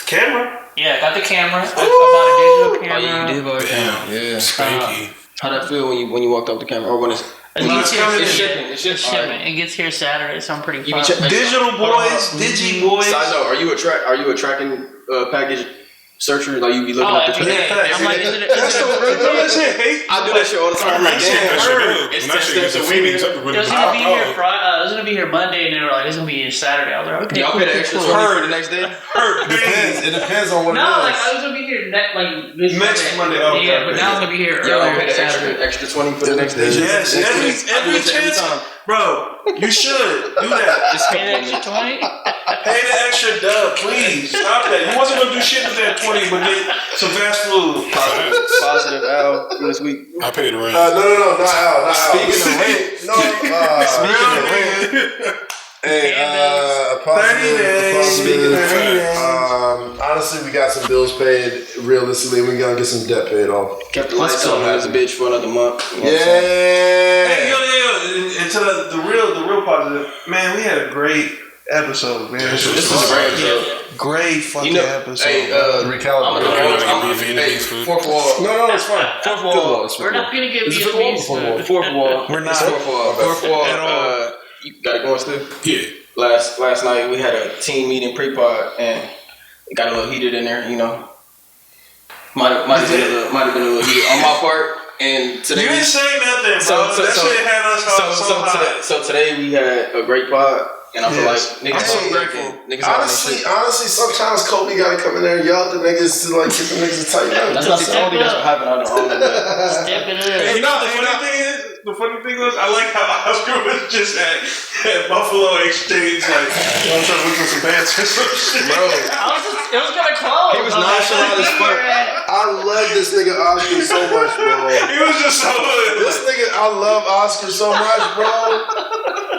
E: Camera?
D: Yeah, got the camera. I bought a digital camera.
B: Oh, you did buy a camera. Yeah.
C: Spanky.
B: How'd that feel when you walked off the camera? Or when it's shipping.
D: It's shipping. It gets here Saturday, so I'm pretty pumped.
E: Digital boys, Digi boys.
B: Side note, are you a tracking package searcher? Like you be looking at the
D: every day.
B: track?
D: I'm like, is it
B: I do that shit all the time. Like, damn, it's 10 steps away.
D: It was gonna be here Friday. It was gonna be here Monday, and they were like, "It's gonna be here Saturday." I was like, "Okay."
B: Y'all pay the extra $20 for the next day?
A: It depends on what it is.
D: No, like I was gonna be here
E: Next Monday. Oh,
D: yeah, but now I'm gonna be here
B: Y'all
D: earlier
B: pay the
D: Saturday.
B: extra $20 for the next day?
E: Yes, every chance. Bro, you should do that.
B: Just
D: Pay the extra 20.
E: Pay the extra dub, please. Stop that. You wasn't gonna do shit with that 20, but get some fast food.
B: Positive Al for this week.
C: I paid the rent.
A: No, not Al.
B: Speaking of rent.
A: Speaking of rent. Hey,
E: Speaking of rent.
A: honestly, we got some bills paid. Realistically, we gonna get some debt paid off.
B: Kept the lights on as a bitch for another month. You know
E: Hey, yo. And to the real positive, man, we had a great episode, man.
B: This was a great episode.
E: Great fucking episode.
B: Hey, fourth wall.
A: No, it's fine.
B: Fourth wall.
D: We're not gonna get
A: Is it
D: Vietnamese
A: fourth
D: food.
B: Fourth wall.
E: We're not.
B: Fourth wall.
E: At all.
B: You got it going still?
C: Yeah.
B: Last night we had a team meeting pre-pod and it got a little heated in there. You know, might have been a little heated on my part. And today
E: You didn't say nothing, bro. That shit had us so high.
B: So today we had a great pod, and I feel like niggas
E: I'm so
B: are
E: grateful.
B: Niggas are
A: Honestly, sometimes Kobe gotta come in there and yell at the niggas to like get the niggas to tighten up.
B: That's not the only that's what happened. I don't know that.
D: Step it
E: Hey,
D: up.
E: the funny thing was, I like how Oscar was just at Buffalo Exchange, like, I'm trying to look for some pants or some shit.
B: Bro,
D: It was gonna close.
B: he was nonchalant as fuck.
A: I love this nigga Oscar so much, bro.
E: He was just so
A: This nigga, I love Oscar so much, bro.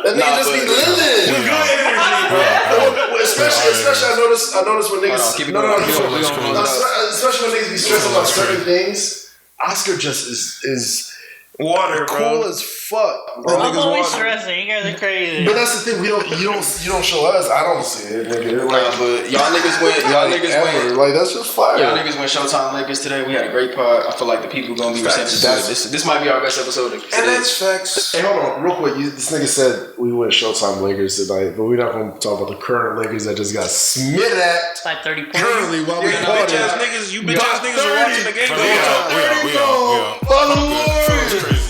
A: That nigga just be living.
E: good energy, bro.
A: Especially I notice when niggas
B: Keep it going.
A: especially when niggas be stressing about certain things. Oscar just is
E: Water,
A: cool
E: bro.
A: as fuck. Bro.
D: I'm always stressing. You guys are crazy.
A: But that's the thing. You don't show us. I don't see it, nigga. Like,
B: But y'all niggas went.
A: Like that's just fire.
B: Y'all niggas went Showtime Lakers today. We had a great pod. I feel like the people gonna be receptive to it. This might be our best episode.
E: And that's facts.
A: Hey, hold on, real quick. This nigga said we went Showtime Lakers tonight, but we're not going to talk about the current Lakers that just got smitted at.
D: Like 30 points.
A: Currently, while we
E: Bitch ass
A: party.
E: niggas, you bitch ass niggas are watching the game.
C: We are.
A: Follow the Warriors.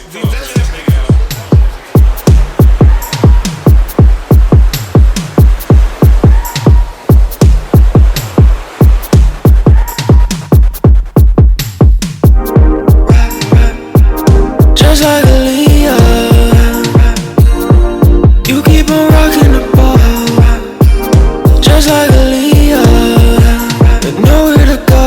G: Just like a Leo, you keep on rocking the ball. Just like a Leo, with nowhere to go.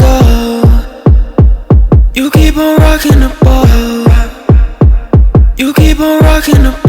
G: ball. You keep on rocking the ball. You keep on rocking the ball.